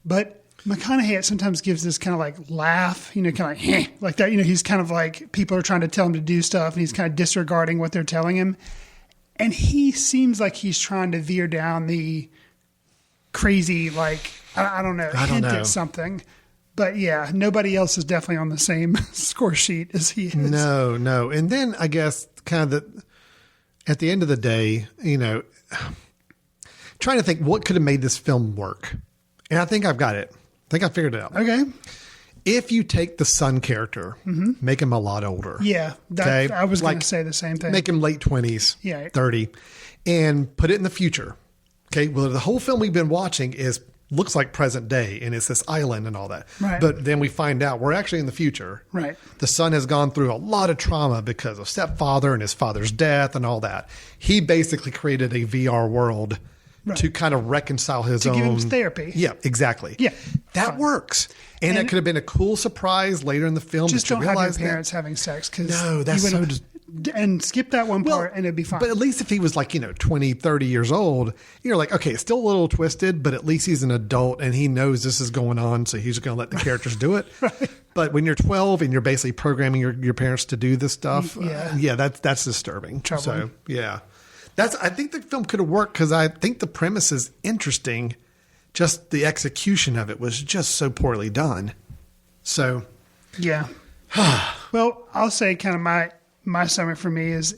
but McConaughey sometimes gives this kind of like laugh, kind of like that. He's kind of like people are trying to tell him to do stuff, and he's kind of disregarding what they're telling him. And he seems like he's trying to veer down the crazy, like I don't know, hint at something. But yeah, nobody else is definitely on the same score sheet as he is. No. And then I guess kind of at the end of the day, trying to think what could have made this film work. And I think I've got it. I think I figured it out. Okay. If you take the son character, make him a lot older. Yeah. Okay? I was going to say the same thing. Make him late 20s, Yeah. 30, and put it in the future. Okay. Well, the whole film we've been watching looks like present day, and it's this island and all that. Right. But then we find out we're actually in the future. Right. The son has gone through a lot of trauma because of stepfather and his father's death and all that. He basically created a VR world to kind of reconcile his own. To give him therapy. Yeah, exactly. Yeah. That works. And it could have been a cool surprise later in the film. Just don't have your parents having sex. No, that's so... And skip that one part and it'd be fine. But at least if he was like, 20, 30 years old, you're like, okay, it's still a little twisted, but at least he's an adult and he knows this is going on. So he's going to let the characters do it. Right. But when you're 12 and you're basically programming your parents to do this stuff, that's disturbing. Troubling. So, yeah. I think the film could have worked because I think the premise is interesting. Just the execution of it was just so poorly done. So. Yeah. Well, I'll say kind of my summary for me is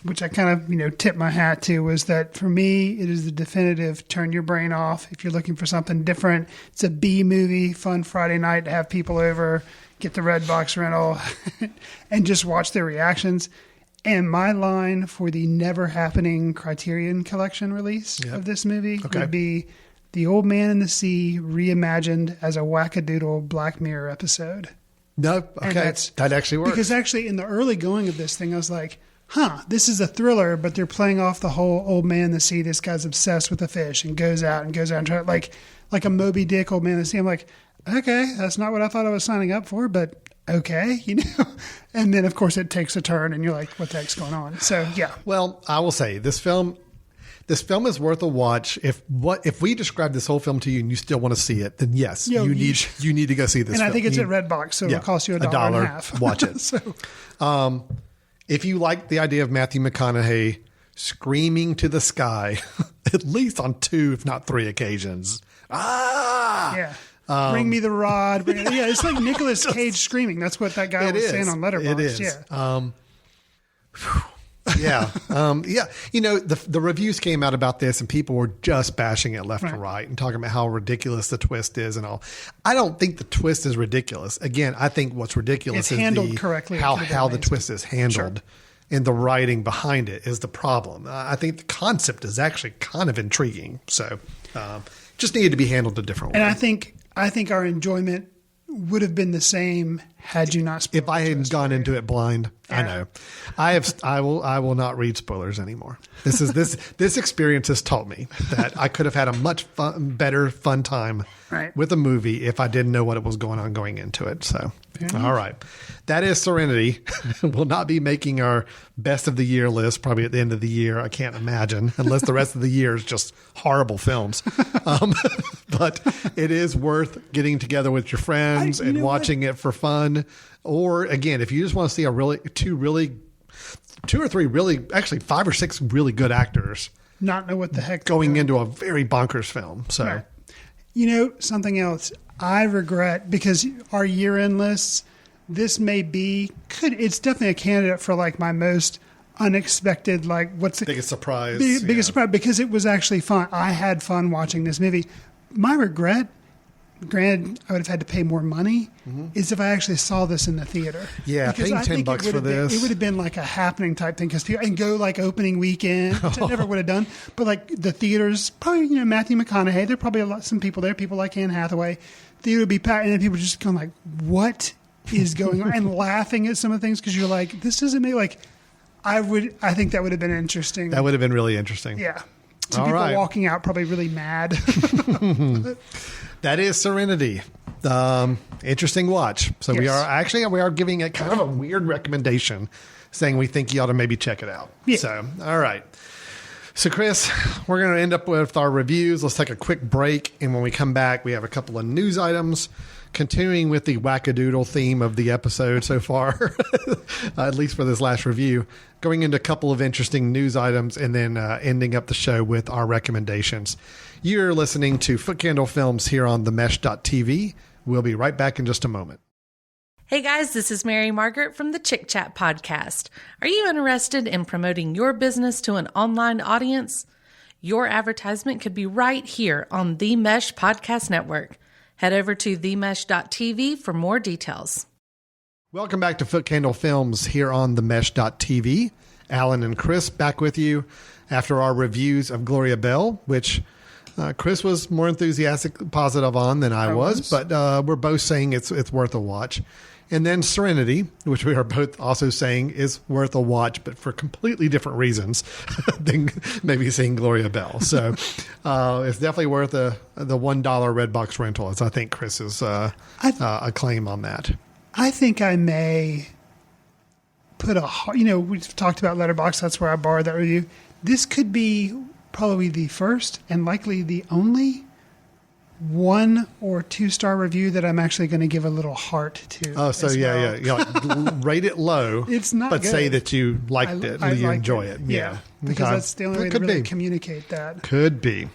which I kind of, tip my hat to, was that for me, it is the definitive turn your brain off. If you're looking for something different, it's a B movie, fun Friday night to have people over, get the Red Box rental and just watch their reactions. And my line for the never happening Criterion Collection release of this movie would be The Old Man and the Sea reimagined as a wackadoodle Black Mirror episode. No, okay, that actually works. Because actually in the early going of this thing, I was like, this is a thriller, but they're playing off the whole old man in the sea. This guy's obsessed with the fish and goes out and try like a Moby Dick old man in the sea. I'm like, okay, that's not what I thought I was signing up for, but okay, And then of course it takes a turn and you're like, what the heck's going on? So yeah. Well, I will say this film is worth a watch. If we describe this whole film to you and you still want to see it, then yes, you need to go see this. And film. I think it's at Redbox, so it'll cost you $1.50. Watch it. So, if you like the idea of Matthew McConaughey screaming to the sky, at least on 2, if not 3 occasions, yeah. Bring me the rod. Yeah, it's like Nicolas Cage screaming. That's what that guy was saying on Letterboxd. It is. Yeah. The reviews came out about this and people were just bashing it left and right and talking about how ridiculous the twist is and all. I don't think the twist is ridiculous. Again, I think what's ridiculous is handled correctly. How the twist is handled and the writing behind it is the problem. I think the concept is actually kind of intriguing. So just needed to be handled a different way. And I think our enjoyment would have been the same had you not spoiled if I hadn't gone into it blind. Yeah. I know. I will not read spoilers anymore. This experience has taught me that I could have had a much better fun time with a movie if I didn't know what was going on going into it. So, all right. That is Serenity. We'll not be making our best of the year list probably at the end of the year. I can't imagine, unless the rest of the year is just horrible films. But it is worth getting together with your friends and watching it for fun. Or again, if you just want to see two or three really, actually 5 or 6 really good actors, not know what the heck going into a very bonkers film. So, something else I regret, because our year-end lists, this may be it's definitely a candidate for like my most unexpected, like what's the biggest surprise? Biggest surprise, because it was actually fun. I had fun watching this movie. My regret, granted, I would have had to pay more money, is if I actually saw this in the theater. Yeah, paying $10 for this. It would have been like a happening type thing, and go like opening weekend, which I never would have done. But like the theaters, probably, Matthew McConaughey, there are probably some people there, people like Anne Hathaway. Theater would be packed, and then people just going like, what is going on? And laughing at some of the things, because you're like, this isn't me. Like, I think that would have been interesting. That would have been really interesting. Yeah. Some people walking out probably really mad. That is Serenity. Interesting watch. So we are giving it kind of a weird recommendation, saying we think you ought to maybe check it out. Yeah. So, all right. So, Chris, we're going to end up with our reviews. Let's take a quick break. And when we come back, we have a couple of news items, continuing with the wackadoodle theme of the episode so far, at least for this last review, going into a couple of interesting news items, and then ending up the show with our recommendations. You're listening to Footcandle Films here on themesh.tv. We'll be right back in just a moment. Hey guys, this is Mary Margaret from the Chick Chat podcast. Are you interested in promoting your business to an online audience? Your advertisement could be right here on the Mesh Podcast Network. Head over to themesh.tv for more details. Welcome back to Footcandle Films here on themesh.tv. Alan and Chris back with you after our reviews of Gloria Bell, which Chris was more enthusiastic, positive on than I was, but we're both saying it's worth a watch. And then Serenity, which we are both also saying is worth a watch, but for completely different reasons than maybe seeing Gloria Bell. So it's definitely worth the $1 Redbox rental, as I think Chris's a claim on that. I think I may put we've talked about Letterboxd. That's where I borrowed that review. This could be probably the first and likely the only 1 or 2 star review that I'm actually going to give a little heart to. Oh, so yeah. You like, rate it low. It's not but good. say that you liked it, you enjoy it. Yeah. Because Okay. that's the only way to really communicate that. Could be.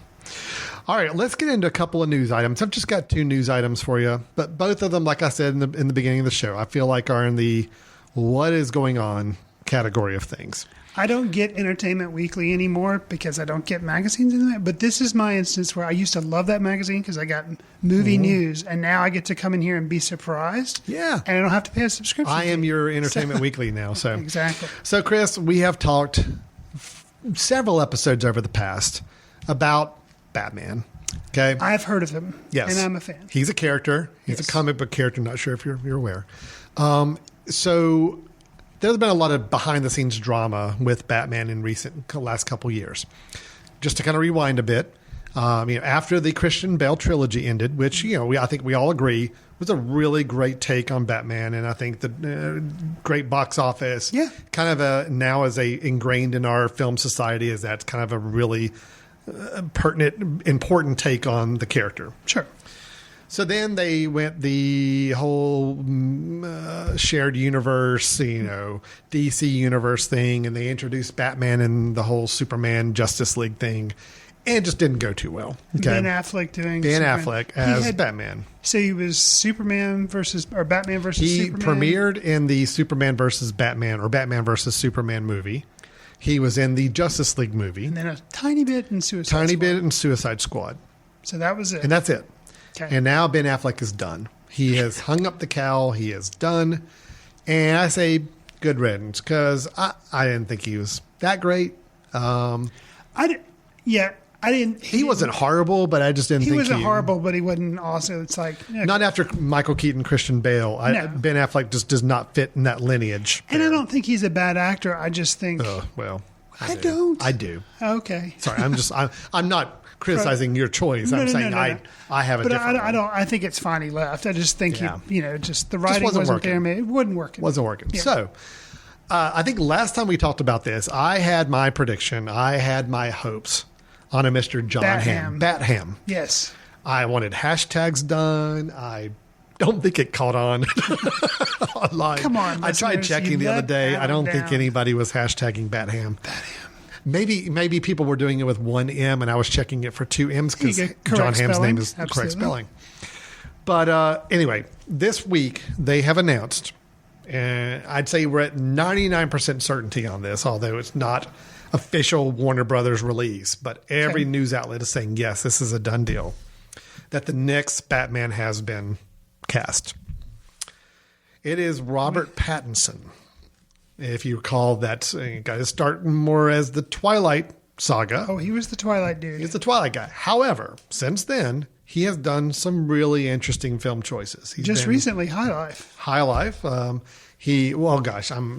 All right, let's get into a couple of news items. I've just got 2 news items for you, but both of them, like I said in the beginning of the show, I feel like are in the what is going on category of things. I don't get Entertainment Weekly anymore because I don't get magazines in that. But this is my instance where I used to love that magazine because I got movie news, and now I get to come in here and be surprised. Yeah. And I don't have to pay a subscription. I am your Entertainment Weekly now. So Exactly. So, Chris, we have talked several episodes over the past about Batman. Okay. I've heard of him. Yes. And I'm a fan. He's a character. He's Yes. a comic book character. Not sure if you're aware. So there's been a lot of behind-the-scenes drama with Batman in last couple years. Just to kind of rewind a bit, after the Christian Bale trilogy ended, which I think we all agree was a really great take on Batman, and I think the great box office, kind of now is ingrained in our film society as that's kind of a really pertinent, important take on the character. Sure. So then they went the whole shared universe, DC universe thing, and they introduced Batman and the whole Superman Justice League thing, and it just didn't go too well. Okay? Ben Affleck doing Ben Superman. Affleck as Batman. So he was Batman versus Superman. He premiered in the Superman versus Batman or Batman versus Superman movie. He was in the Justice League movie. And then a tiny bit in Suicide Squad. So that was it. And that's it. Okay. And now Ben Affleck is done. He has hung up the cowl. He is done. And I say good riddance because I didn't think he was that great. He wasn't horrible, but I just didn't think he wasn't horrible, but he wasn't also. It's like not after Michael Keaton, Christian Bale. No. Ben Affleck just does not fit in that lineage. And I don't think he's a bad actor. I just think. I don't. I do. Okay. Sorry, I'm not criticizing your choice. I'm saying I have a different. I think it's fine he left. I just think just the writing wasn't there. It wouldn't work. Wasn't working. Yeah. So. I think last time we talked about this, I had my prediction. I had my hopes on a Mr. John Hamm. Bat-Ham. Yes. I wanted hashtags done. I don't think it caught on online. Come on. I tried checking the other day. I don't think anybody was hashtagging Bat-Ham. Maybe people were doing it with 1 M and I was checking it for 2 M's because John Hamm's name is the correct spelling. But anyway, this week they have announced, and I'd say we're at 99% certainty on this, although it's not official Warner Brothers release, but every news outlet is saying, yes, this is a done deal, that the next Batman has been cast. It is Robert Pattinson. If you recall that, got to start more as the Twilight saga. Oh, he was the Twilight dude. He's the Twilight guy. However, since then, he has done some really interesting film choices. He's just recently, High Life. I'm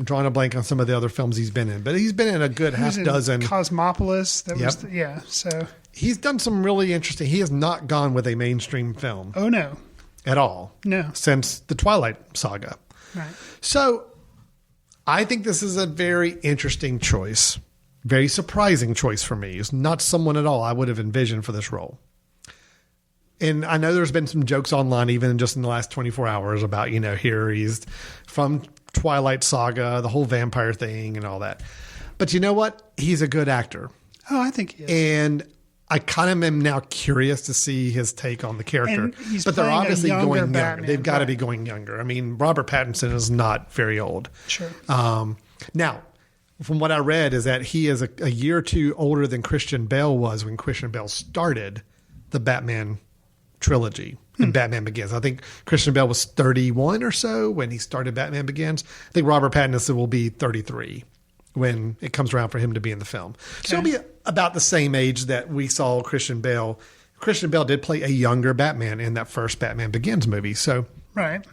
drawing a blank on some of the other films he's been in, but he's been in a good half dozen. Cosmopolis. So he's done some really interesting. He has not gone with a mainstream film. Oh no, at all. No, since the Twilight saga. Right. So I think this is a very interesting choice, very surprising choice for me. It's not someone at all I would have envisioned for this role. And I know there's been some jokes online, even just in the last 24 hours about, here he's from Twilight Saga, the whole vampire thing and all that. But you know what? He's a good actor. Oh, I think he is. And I kind of am now curious to see his take on the character. But they're obviously going younger. Batman, They've got to be going younger. I mean, Robert Pattinson is not very old. Sure. Now, from what I read, is that he is a year or two older than Christian Bale was when Christian Bale started the Batman trilogy and Batman Begins. I think Christian Bale was 31 or so when he started Batman Begins. I think Robert Pattinson will be 33 when it comes around for him to be in the film. Okay. So he'll be about the same age that we saw Christian Bale. Christian Bale did play a younger Batman in that first Batman Begins movie. So, right.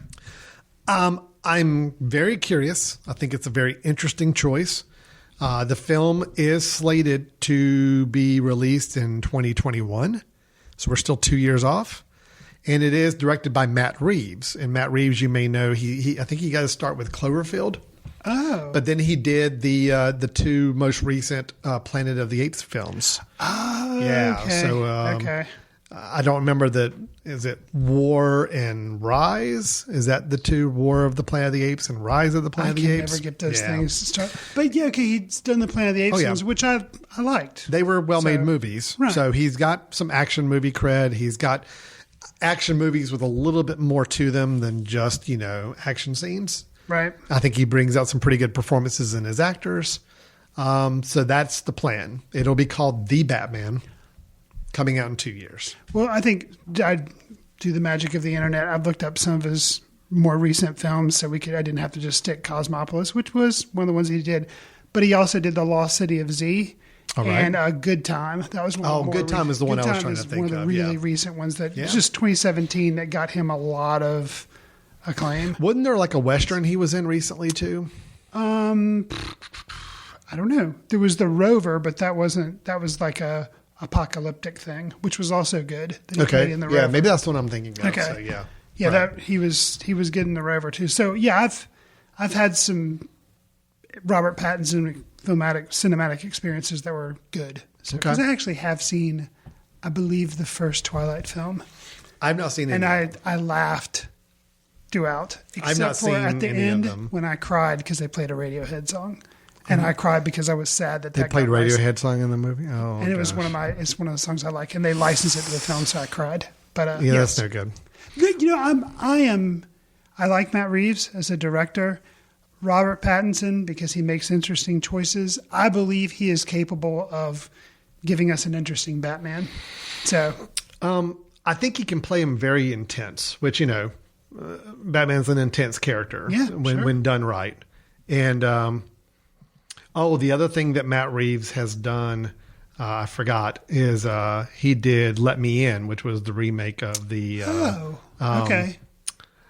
I'm very curious. I think it's a very interesting choice. The film is slated to be released in 2021. So we're still 2 years off. And it is directed by Matt Reeves. And Matt Reeves, you may know, I think he got to start with Cloverfield. Oh. But then he did the two most recent Planet of the Apes films. Oh, yeah. Okay. So okay. I don't remember is it War and Rise? Is that the two, War of the Planet of the Apes and Rise of the Planet of the Apes? I can never get those things to start. But yeah, okay, he's done the Planet of the Apes films, which I liked. They were well-made movies. Right. So he's got some action movie cred. He's got action movies with a little bit more to them than just, action scenes. Right. I think he brings out some pretty good performances in his actors. So that's the plan. It'll be called The Batman, coming out in 2 years. Well, I think I'd do the magic of the internet. I've looked up some of his more recent films so I didn't have to just stick Cosmopolis, which was one of the ones he did. But he also did The Lost City of Z. All right. And A Good Time. That was one of the Good Time is the one I was trying to think of. One of the really recent ones that was just 2017 that got him a lot of acclaim. Wasn't there like a Western he was in recently too? I don't know. There was The Rover, but that was like a apocalyptic thing, which was also good. Okay. In The Yeah, Rover. maybe that's what I'm thinking of. Okay. So, yeah. Yeah, right. that he was good in The Rover too. So yeah, I've had some Robert Pattinson cinematic experiences that were good. So because I actually have seen, I believe, the first Twilight film. I've not seen it. And I laughed throughout, I've not except for seen at the any end of them. when I cried because they played a Radiohead song. And I cried because I was sad that They that played got licensed. Radiohead song in the movie. Oh, and it was gosh. it's one of the songs I like, and they licensed it to the film, so I cried. But yeah, yes. that's no good. I like Matt Reeves as a director. Robert Pattinson, because he makes interesting choices. I believe he is capable of giving us an interesting Batman. So, I think he can play him very intense, which Batman's an intense character. Yeah, when done right. And the other thing that Matt Reeves has done, I forgot, is he did Let Me In, which was the remake of the okay.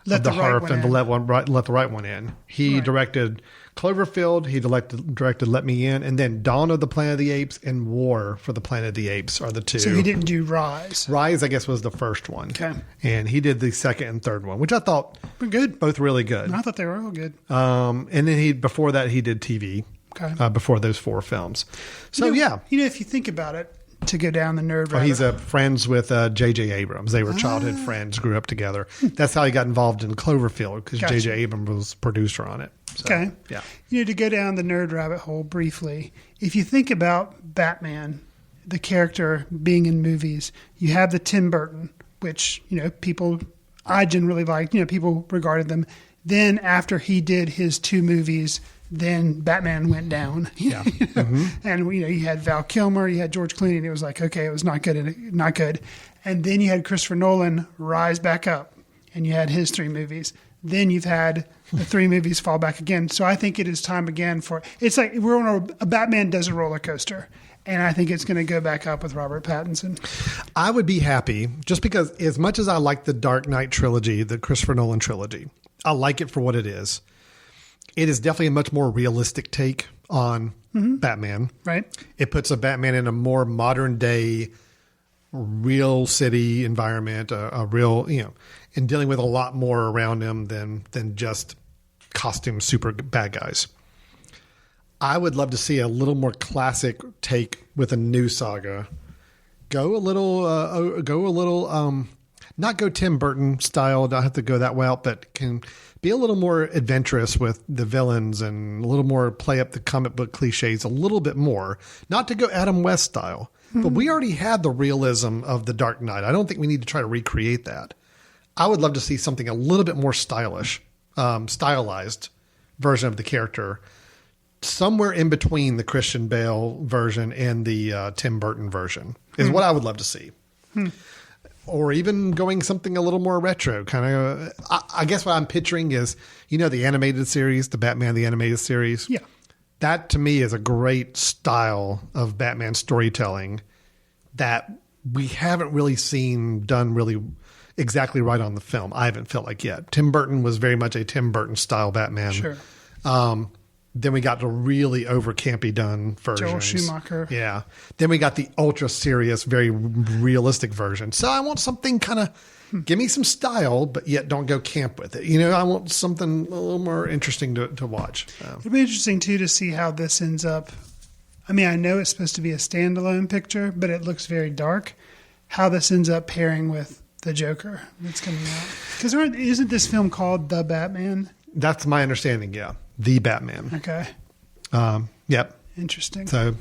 Let the horror film, Let the Right One In. He directed Cloverfield. He directed Let Me In, and then Dawn of the Planet of the Apes and War for the Planet of the Apes are the two. So he didn't do Rise. Rise, I guess, was the first one. Okay. And he did the second and third one, which I thought were good, both really good. I thought they were all good. And then before that he did TV. Okay. Before those 4 films. So if you think about it, to go down the nerd rabbit. He's friends with J.J. Abrams. They were childhood friends, grew up together. That's how he got involved in Cloverfield, because J.J. Abrams was producer on it. So, okay. Yeah. To go down the nerd rabbit hole briefly, if you think about Batman, the character being in movies, you have the Tim Burton, which, I generally liked, people regarded them. Then after he did his 2 movies, then Batman went down. Yeah. And, you had Val Kilmer, you had George Clooney, and it was like, okay, it was not good. And then you had Christopher Nolan rise back up, and you had his 3 movies. Then you've had the 3 movies fall back again. So I think it is time again it's like we're on a Batman does a roller coaster. And I think it's going to go back up with Robert Pattinson. I would be happy, just because as much as I like the Dark Knight trilogy, the Christopher Nolan trilogy, I like it for what it is. It is definitely a much more realistic take on Batman. Right. It puts a Batman in a more modern day, real city environment, a real, and dealing with a lot more around him than just costume super bad guys. I would love to see a little more classic take with a new saga. Go a little, not go Tim Burton style. Don't have to go that well, but can be a little more adventurous with the villains and a little more play up the comic book cliches a little bit more. Not to go Adam West style, but we already had the realism of the Dark Knight. I don't think we need to try to recreate that. I would love to see something a little bit more stylish, stylized version of the character somewhere in between the Christian Bale version and the Tim Burton version is what I would love to see. Or even going something a little more retro, kind of. I guess what I'm picturing is, the animated series, the Batman the Animated Series. Yeah. That to me is a great style of Batman storytelling that we haven't really seen done really exactly right on the film. I haven't felt like yet. Tim Burton was very much a Tim Burton style Batman. Sure. Then we got the really over campy done versions. Joel Schumacher. Yeah. Then we got the ultra serious, very realistic version. So I want something kind of, give me some style, but yet don't go camp with it. I want something a little more interesting to watch. It'll be interesting too to see how this ends up. I mean, I know it's supposed to be a standalone picture, but it looks very dark. How this ends up pairing with the Joker that's coming out. Because isn't this film called The Batman? That's my understanding, yeah. The Batman. Okay. Yep. Interesting. So,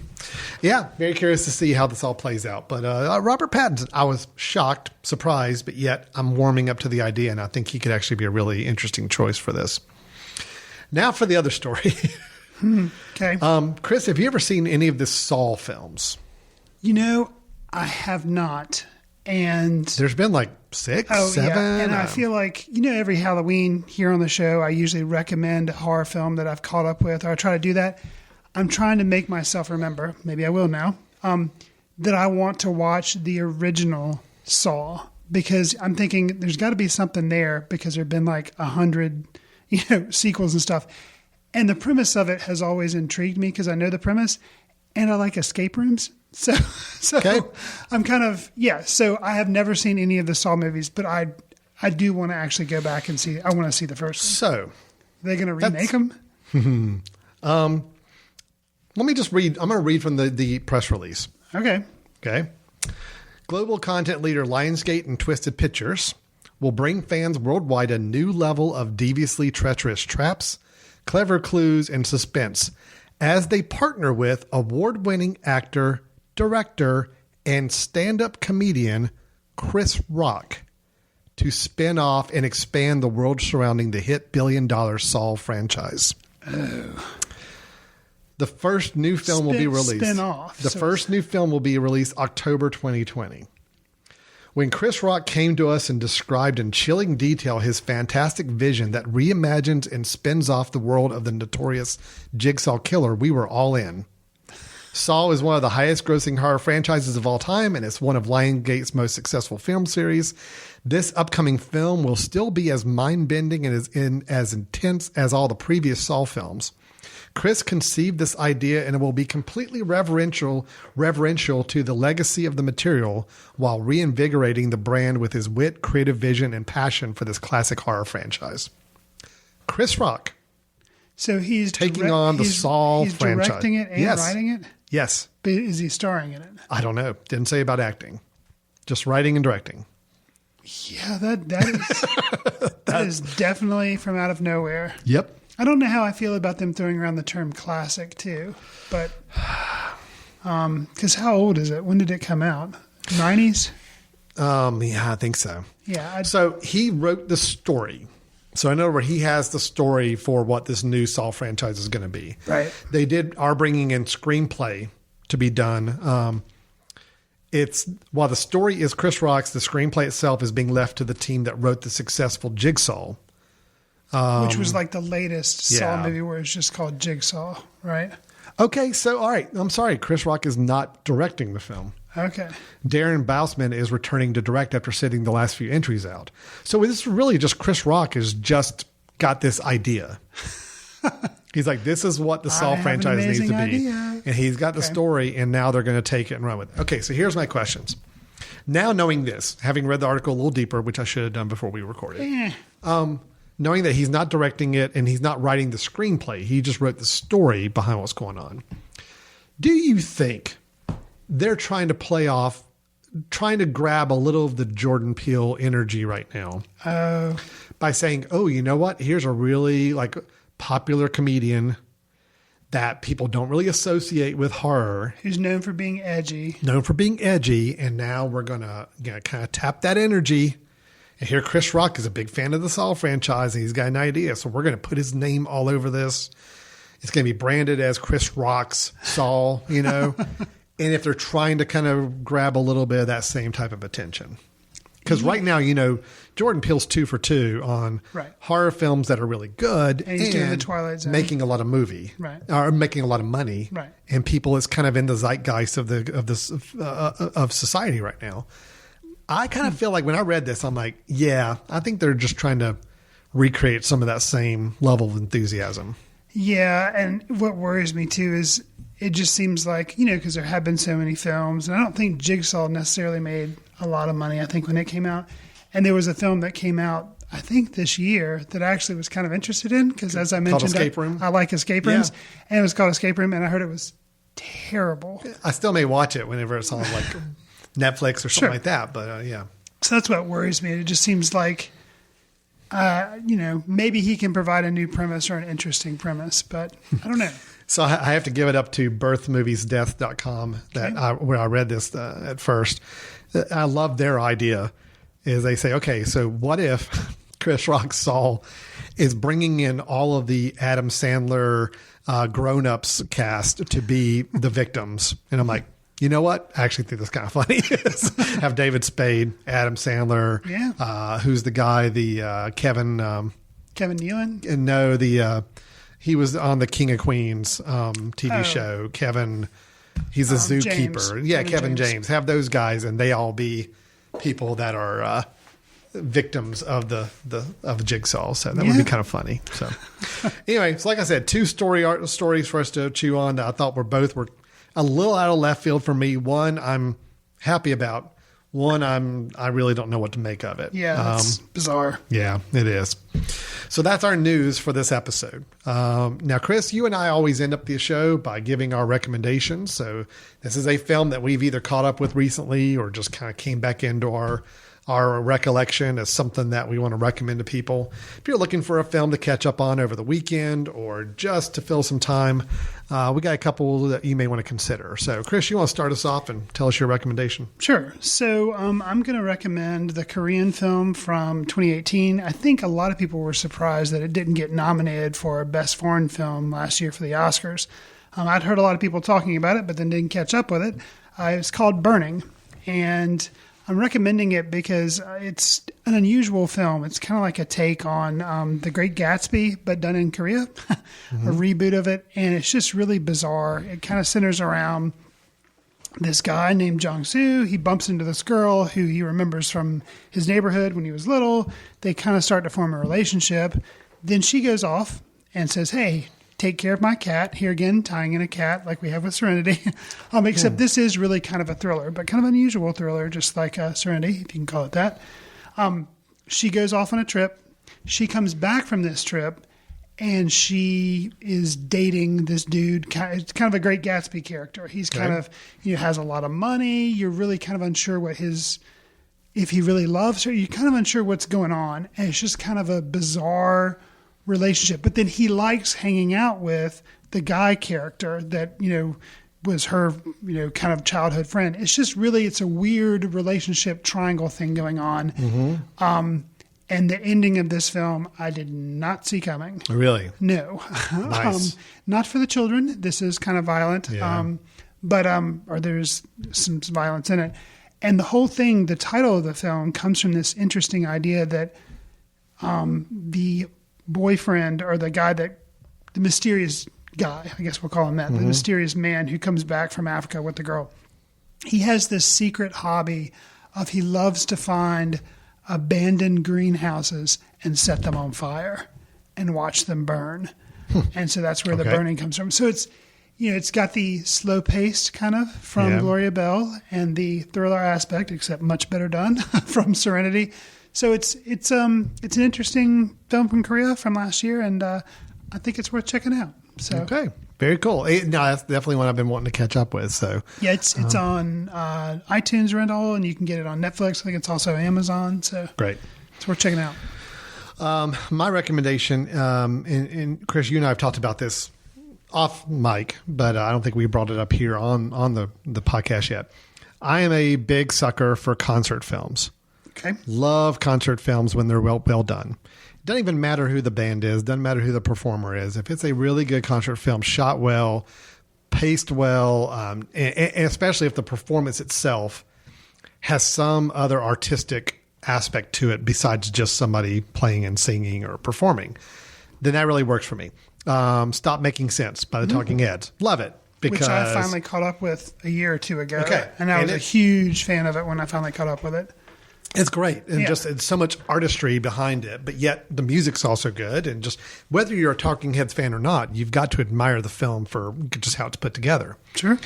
yeah, very curious to see how this all plays out. But Robert Pattinson, I was shocked, surprised, but yet I'm warming up to the idea, and I think he could actually be a really interesting choice for this. Now for the other story. Okay. Chris, have you ever seen any of the Saw films? I have not. And there's been like 6, 7. Yeah. And I feel like, every Halloween here on the show, I usually recommend a horror film that I've caught up with, or I try to do that. I'm trying to make myself remember, maybe I will now, that I want to watch the original Saw, because I'm thinking there's got to be something there, because there have been like 100, sequels and stuff. And the premise of it has always intrigued me, because I know the premise, and I like escape rooms. So okay. I'm kind of, so I have never seen any of the Saw movies, but I do want to actually go back and see. I want to see the first one. So are they going to remake them? Let me just read. I'm going to read from the press release. Okay. Global content leader Lionsgate and Twisted Pictures will bring fans worldwide a new level of deviously treacherous traps, clever clues, and suspense as they partner with award-winning actor, director, and stand-up comedian Chris Rock to spin off and expand the world surrounding the hit billion-dollar Saw franchise. Oh. The first new film will be released. Spin-off. The first new film will be released October 2020. When Chris Rock came to us and described in chilling detail his fantastic vision that reimagines and spins off the world of the notorious Jigsaw Killer, we were all in. Saw is one of the highest grossing horror franchises of all time, and it's one of Lionsgate's most successful film series. This upcoming film will still be as mind-bending and as intense as all the previous Saw films. Chris conceived this idea, and it will be completely reverential to the legacy of the material while reinvigorating the brand with his wit, creative vision, and passion for this classic horror franchise. Chris Rock. So he's taking on the Saw franchise. He's directing it and writing it? Yes. But is he starring in it? I don't know. Didn't say about acting. Just writing and directing. Yeah, that is definitely from out of nowhere. Yep. I don't know how I feel about them throwing around the term classic too, but because how old is it? When did it come out? 90s? Yeah, I think so. Yeah. So he wrote the story. So in other words, he has the story for what this new Saw franchise is going to be. Right. They are bringing in screenplay to be done. While the story is Chris Rock's, the screenplay itself is being left to the team that wrote the successful Jigsaw. Which was like the latest Saw movie where it's just called Jigsaw, right? Okay, so all right. I'm sorry. Chris Rock is not directing the film. Okay. Darren Bousman is returning to direct after sitting the last few entries out. So this is really just Chris Rock has just got this idea. He's like, this is what the Saw franchise needs to be. Idea. And he's got the story, and now they're going to take it and run with it. Okay, so here's my questions. Now knowing this, having read the article a little deeper, which I should have done before we recorded, knowing that he's not directing it and he's not writing the screenplay, he just wrote the story behind what's going on. Do you think they're trying to grab a little of the Jordan Peele energy right now by saying, oh, you know what? Here's a really popular comedian that people don't really associate with horror. Who's known for being edgy. And now we're going to kind of tap that energy. And here Chris Rock is a big fan of the Saw franchise, and he's got an idea. So we're going to put his name all over this. it's going to be branded as Chris Rock's Saul, you know, and if they're trying to kind of grab a little bit of that same type of attention. Because right now, you know, Jordan Peele's 2 for 2 on horror films that are really good and he's doing the Twilight Zone, making a lot of or making a lot of money, and people is kind of in the zeitgeist of of society right now. I kind of feel like when I read this, I'm like, yeah, I think they're just trying to recreate some of that same level of enthusiasm. Yeah, and what worries me too is it just seems like, you know, because there have been so many films, and I don't think Jigsaw necessarily made a lot of money, I think, when it came out. And there was a film that came out, I think, this year that I actually was kind of interested in because, as I mentioned, Escape Room. I like escape rooms. Yeah. And it was called Escape Room, and I heard it was terrible. I still may watch it whenever it's on like Netflix or something like that, but yeah. So that's what worries me. It just seems like, you know, maybe he can provide a new premise or an interesting premise, but I don't know. So I have to give it up to birthmoviesdeath.com where I read this at first. I love their idea is they say, okay, so what if Chris Rock's Saul is bringing in all of the Adam Sandler grown-ups cast to be the victims? And I'm like, you know what? I actually think that's kind of funny. Have David Spade, Adam Sandler, who's the guy, the Kevin Nealon? And no, he was on the King of Queens TV show. Kevin, he's a zookeeper. James. Yeah, Kevin James. Have those guys, and they all be people that are victims of the Jigsaw. So that would be kind of funny. So anyway, so like I said, 2 stories for us to chew on that I thought were a little out of left field for me. One I'm happy about. One I really don't know what to make of it. Yeah, that's bizarre. Yeah, it is. So that's our news for this episode. Now, Chris, you and I always end up the show by giving our recommendations. So this is a film that we've either caught up with recently or just kind of came back into our recollection as something that we want to recommend to people. If you're looking for a film to catch up on over the weekend or just to fill some time, we got a couple that you may want to consider. So, Chris, you want to start us off and tell us your recommendation? Sure. So I'm going to recommend the Korean film from 2018. I think a lot of people were surprised that it didn't get nominated for Best Foreign Film last year for the Oscars. I'd heard a lot of people talking about it, but then didn't catch up with it. It's called Burning, and I'm recommending it because it's an unusual film. It's kind of like a take on The Great Gatsby, but done in Korea, a reboot of it. And it's just really bizarre. It kind of centers around this guy named Jong-soo. He bumps into this girl who he remembers from his neighborhood when he was little. They kind of start to form a relationship. Then she goes off and says, hey, take care of my cat. Here again, tying in a cat like we have with Serenity. Except this is really kind of a thriller, but kind of unusual thriller, just like Serenity, if you can call it that. She goes off on a trip. She comes back from this trip, and she is dating this dude. It's kind of a Great Gatsby character. He's kind of, has a lot of money. You're really kind of unsure if he really loves her. You're kind of unsure what's going on. And it's just kind of a bizarre relationship. But then he likes hanging out with the guy character that, was her, kind of childhood friend. It's just really, it's a weird relationship triangle thing going on. Mm-hmm. And the ending of this film, I did not see coming. Really? No. Nice. Not for the children. This is kind of violent. Yeah. Or there's some violence in it. And the whole thing, the title of the film comes from this interesting idea that the boyfriend or the mysterious guy, I guess we'll call him that, the mysterious man who comes back from Africa with the girl, he has this secret hobby of he loves to find abandoned greenhouses and set them on fire and watch them burn. And so that's where the burning comes from. So it's, it's got the slow paced kind of from Gloria Bell and the thriller aspect, except much better done from Serenity. So it's an interesting film from Korea from last year, and I think it's worth checking out. So okay, very cool. No, that's definitely one I've been wanting to catch up with. So yeah, it's on iTunes rental, and you can get it on Netflix. I think it's also Amazon. So great, it's worth checking out. My recommendation, and Chris, you and I have talked about this off mic, but I don't think we brought it up here on the podcast yet. I am a big sucker for concert films. Okay. Love concert films when they're well done. Doesn't even matter who the band is. Doesn't matter who the performer is. If it's a really good concert film, shot well, paced well, and especially if the performance itself has some other artistic aspect to it besides just somebody playing and singing or performing, then that really works for me. Stop Making Sense by the Talking Heads. Love it. Which I finally caught up with a year or two ago. Okay. And I was a huge fan of it when I finally caught up with it. It's great. And it's so much artistry behind it, but yet the music's also good. And just whether you're a Talking Heads fan or not, you've got to admire the film for just how it's put together. Sure.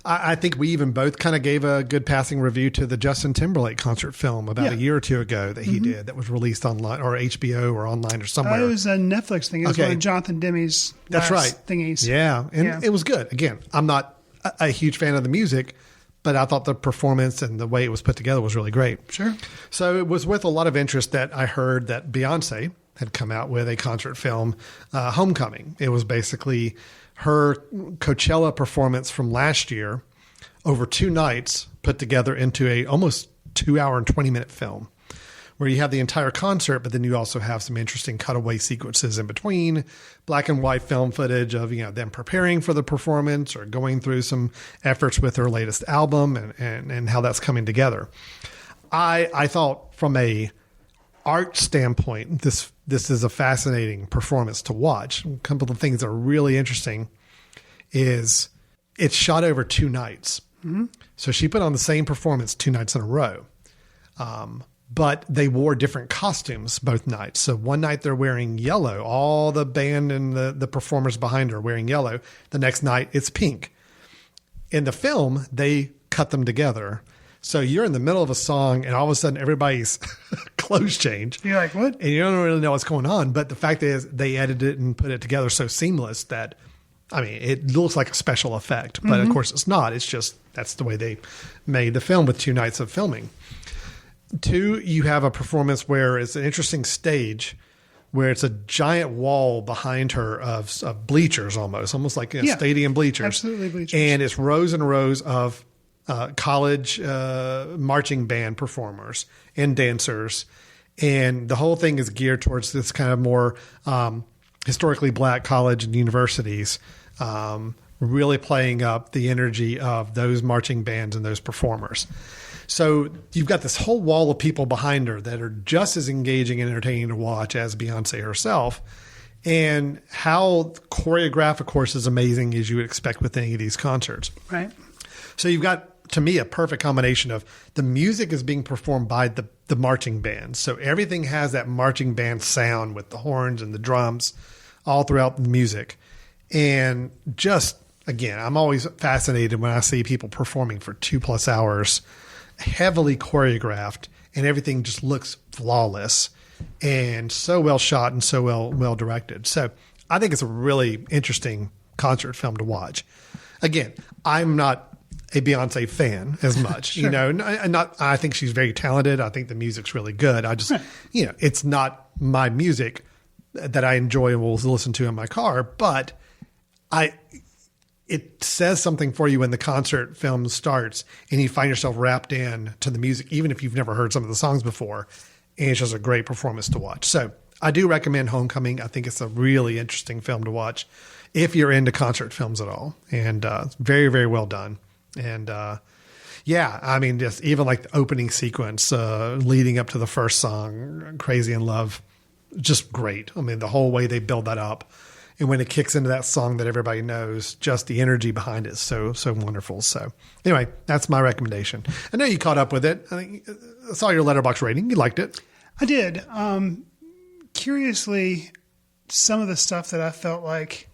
I think we even both kind of gave a good passing review to the Justin Timberlake concert film about a year or two ago that he did that was released online or HBO or online or somewhere. It was a Netflix thing. It was one of Jonathan Demme's thingies. Yeah. And it was good. Again, I'm not a huge fan of the music, but I thought the performance and the way it was put together was really great. Sure. So it was with a lot of interest that I heard that Beyonce had come out with a concert film, Homecoming. It was basically her Coachella performance from last year over 2 nights put together into a almost 2 hour and 20-minute film where you have the entire concert, but then you also have some interesting cutaway sequences in between, black and white film footage of, them preparing for the performance or going through some efforts with her latest album and how that's coming together. I thought from a art standpoint, this is a fascinating performance to watch. A couple of things that are really interesting is it's shot over 2 nights. Mm-hmm. So she put on the same performance 2 nights in a row. But they wore different costumes both nights. So one night they're wearing yellow. All the band and the performers behind her are wearing yellow. The next night it's pink. In the film, they cut them together. So you're in the middle of a song and all of a sudden everybody's clothes change. You're like, what? And you don't really know what's going on. But the fact is they edited it and put it together so seamless that, it looks like a special effect. But of course it's not. It's just that's the way they made the film with 2 nights of filming. 2, you have a performance where it's an interesting stage where it's a giant wall behind her of bleachers almost like stadium bleachers. Absolutely bleachers. And it's rows and rows of college marching band performers and dancers. And the whole thing is geared towards this kind of more historically black college and universities, really playing up the energy of those marching bands and those performers. So you've got this whole wall of people behind her that are just as engaging and entertaining to watch as Beyonce herself. And how choreographed, of course, is amazing as you would expect with any of these concerts. Right. So you've got, to me, a perfect combination of the music is being performed by the marching band. So everything has that marching band sound with the horns and the drums all throughout the music. And just, again, I'm always fascinated when I see people performing for 2+ hours, heavily choreographed, and everything just looks flawless and so well shot and so well directed. So I think it's a really interesting concert film to watch. Again, I'm not a Beyonce fan as much, Sure. I think she's very talented. I think the music's really good. I just, it's not my music that I enjoy and will listen to in my car, but it says something for you when the concert film starts and you find yourself wrapped in to the music, even if you've never heard some of the songs before. And it's just a great performance to watch. So I do recommend Homecoming. I think it's a really interesting film to watch if you're into concert films at all. And it's very, very well done. And just even like the opening sequence leading up to the first song, Crazy in Love, just great. The whole way they build that up. And when it kicks into that song that everybody knows, just the energy behind it is so wonderful. So anyway, that's my recommendation. I know you caught up with it. I saw your Letterboxd rating. You liked it. I did. Curiously, some of the stuff that I felt like,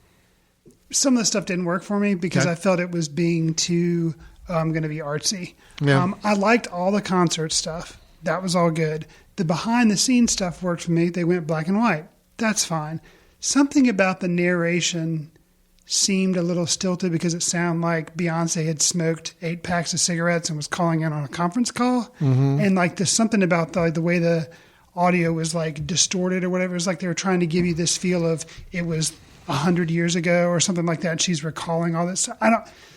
some of the stuff didn't work for me because I felt it was being too going to be artsy. Yeah. I liked all the concert stuff. That was all good. The behind the scenes stuff worked for me. They went black and white. That's fine. Something about the narration seemed a little stilted because it sounded like Beyonce had smoked 8 packs of cigarettes and was calling in on a conference call. Mm-hmm. And like there's something about the way the audio was like distorted or whatever. It was like they were trying to give you this feel of it was 100 years ago or something like that. She's recalling all this.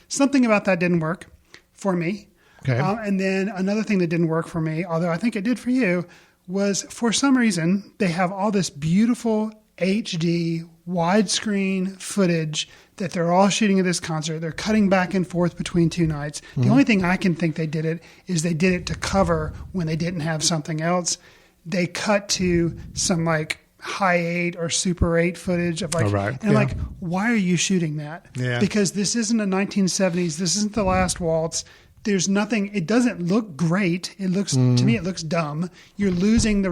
Something about that didn't work for me. Okay. And then another thing that didn't work for me, although I think it did for you, was for some reason they have all this beautiful HD widescreen footage that they're all shooting at this concert. They're cutting back and forth between two nights. The only thing I can think they did it to cover when they didn't have something else. They cut to some like high 8 or super 8 footage of like, and I'm like, why are you shooting that? Yeah. Because this isn't a 1970s. This isn't The Last Waltz. There's nothing. It doesn't look great. It looks to me, it looks dumb. You're losing the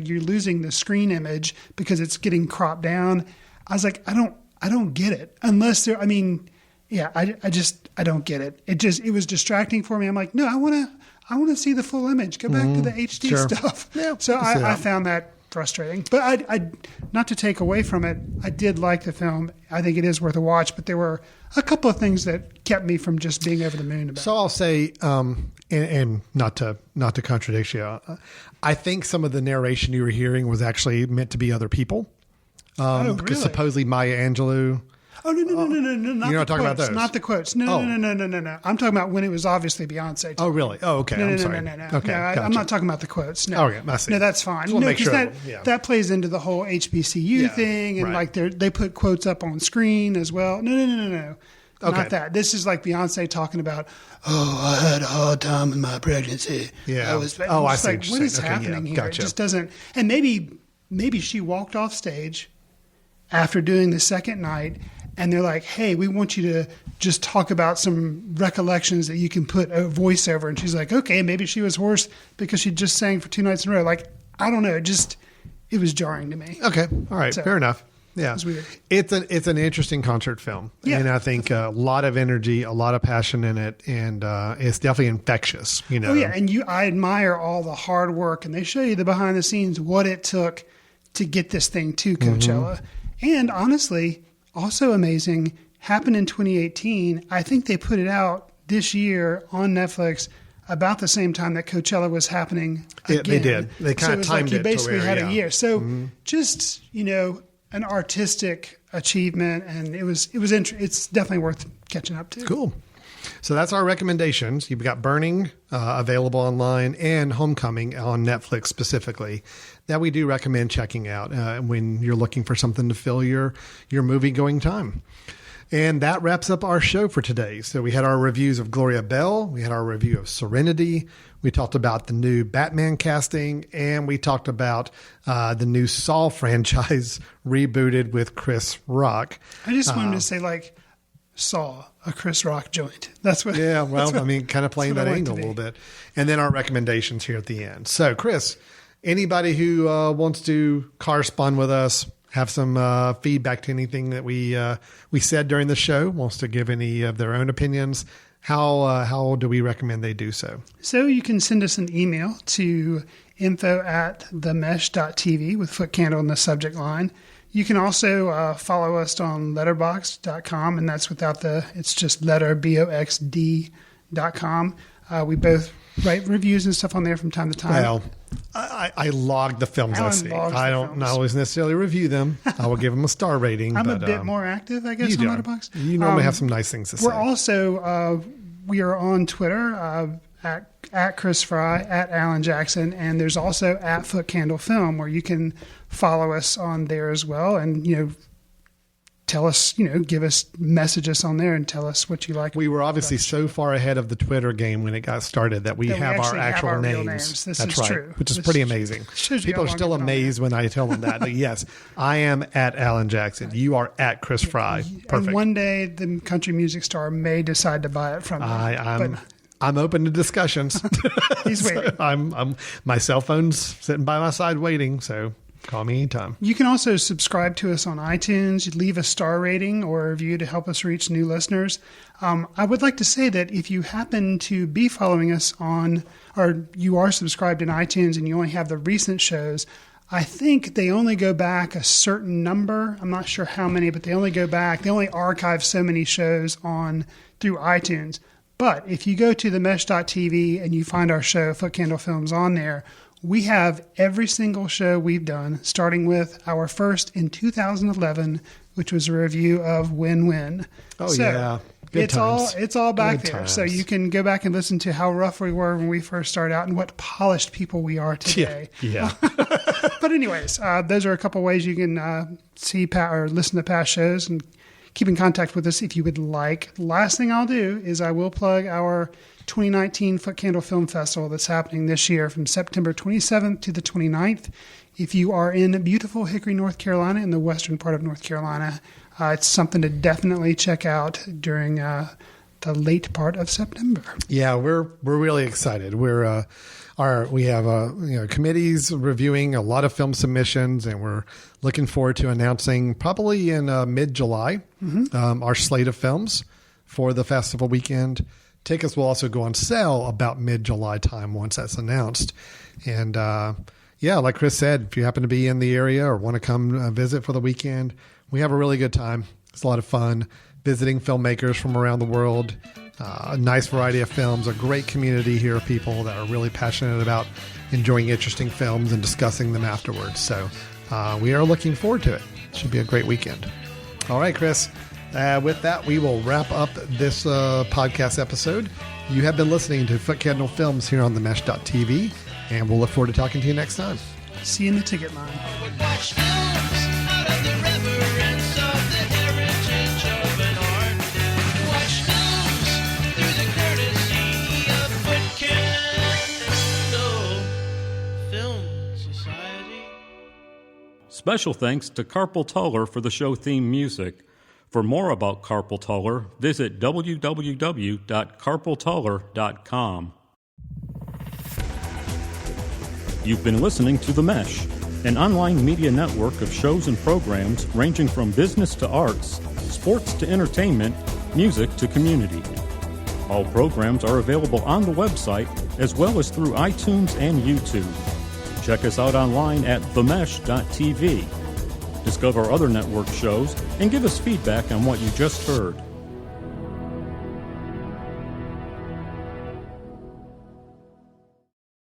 you're losing the screen image because it's getting cropped down. I was like, I don't get it unless there. I mean, yeah, I don't get it. It was distracting for me. I'm like, no, I want to see the full image. Go back to the HD stuff. Yeah, so I found that frustrating. But I not to take away from it, I did like the film. I think it is worth a watch. But there were a couple of things that kept me from just being over the moon about it. So I'll say, and not to contradict you, I think some of the narration you were hearing was actually meant to be other people. Really? Because supposedly Maya Angelou. Oh, no. Not You're not talking quotes, about those? Not the quotes. No. I'm talking about when it was obviously Beyonce. Oh, really? Oh, okay. No. sorry. No. Okay, gotcha. I'm not talking about the quotes. No. Okay, I see. No, that's fine. Just No, make because sure, that plays into the whole HBCU thing, and like they put quotes up on screen as well. No. Okay. Not that. This is like Beyonce talking about, I had a hard time with my pregnancy. Yeah. I see. Like, what is happening here? Gotcha. It just doesn't. And maybe she walked off stage after doing the second night, and they're like, hey, we want you to just talk about some recollections that you can put a voice over. And she's like, okay, maybe she was hoarse because she just sang for 2 nights in a row. Like, I don't know. It was jarring to me. Okay. All right. So, fair enough. Yeah. It was weird. It's an interesting concert film. Yeah. And I think a lot of energy, a lot of passion in it. And it's definitely infectious, you know. Oh, yeah. And I admire all the hard work. And they show you the behind the scenes, what it took to get this thing to Coachella. And honestly, also amazing, happened in 2018. I think they put it out this year on Netflix about the same time that Coachella was happening again. They did. They kind of timed you it. basically had a year. So just, an artistic achievement, and it's definitely worth catching up to. Cool. So that's our recommendations. You've got Burning available online and Homecoming on Netflix specifically that we do recommend checking out when you're looking for something to fill your movie going time. And that wraps up our show for today. So we had our reviews of Gloria Bell. We had our review of Serenity. We talked about the new Batman casting, and we talked about the new Saw franchise rebooted with Chris Rock. I just wanted to say, like, Saw, a Chris Rock joint. That's what. Yeah, well, kind of playing that angle a little bit. And then our recommendations here at the end. So, Chris, anybody who wants to correspond with us, have some feedback to anything that we said during the show, wants to give any of their own opinions, how do we recommend they do so? So you can send us an email to info@themesh.tv with Footcandle in the subject line. You can also follow us on letterboxd.com, and that's without it's just letterboxd.com. We both write reviews and stuff on there from time to time. Well, I log the films I see. I don't always necessarily review them. I will give them a star rating. I'm a bit more active, I guess, on Letterboxd. You normally have some nice things to say. We're also, we are on Twitter at Chris Fry, at Alan Jackson, and there's also at Footcandle Film where you can follow us on there as well, and tell us, message us on there and tell us what you like. We were obviously so far ahead of the Twitter game when it got started that we have our actual names. That's right, true. Which is pretty amazing. People are still amazed when I tell them that. But yes, I am at Alan Jackson. You are at Chris Fry. Perfect. And one day the country music star may decide to buy it from me. I'm open to discussions. He's waiting. I'm my cell phone's sitting by my side waiting, so call me anytime. You can also subscribe to us on iTunes. Leave a star rating or a review to help us reach new listeners. I would like to say that if you happen to be following us or you are subscribed in iTunes and you only have the recent shows, I think they only go back a certain number. I'm not sure how many, but they only go back. They only archive so many shows through iTunes. But if you go to themesh.tv and you find our show, Footcandle Films, on there, we have every single show we've done, starting with our first in 2011, which was a review of Win-Win. Oh, yeah. Good times. It's all back Good there. times. So you can go back and listen to how rough we were when we first started out and what polished people we are today. Yeah. But anyways, those are a couple ways you can see or listen to past shows and keep in contact with us if you would like. Last thing I'll do is I will plug our 2019 Footcandle Film Festival that's happening this year from September 27th to the 29th. If you are in beautiful Hickory, North Carolina, in the western part of North Carolina, it's something to definitely check out during the late part of September. Yeah, we're really excited. We have committees reviewing a lot of film submissions, and we're looking forward to announcing probably in mid-July our slate of films for the festival weekend. Tickets will also go on sale about mid-July time once that's announced. And like Chris said, if you happen to be in the area or want to come visit for the weekend, we have a really good time. It's a lot of fun visiting filmmakers from around the world. A nice variety of films, a great community here of people that are really passionate about enjoying interesting films and discussing them afterwards. So we are looking forward to it. It should be a great weekend. All right, Chris. With that, we will wrap up this podcast episode. You have been listening to Footcandle Films here on themesh.tv, and we'll look forward to talking to you next time. See you in the ticket line. Special thanks to Carpal Tuller for the show theme music. For more about Carpal Tuller, visit www.carpaltuller.com. You've been listening to The Mesh, an online media network of shows and programs ranging from business to arts, sports to entertainment, music to community. All programs are available on the website as well as through iTunes and YouTube. Check us out online at themesh.tv. Discover other network shows and give us feedback on what you just heard.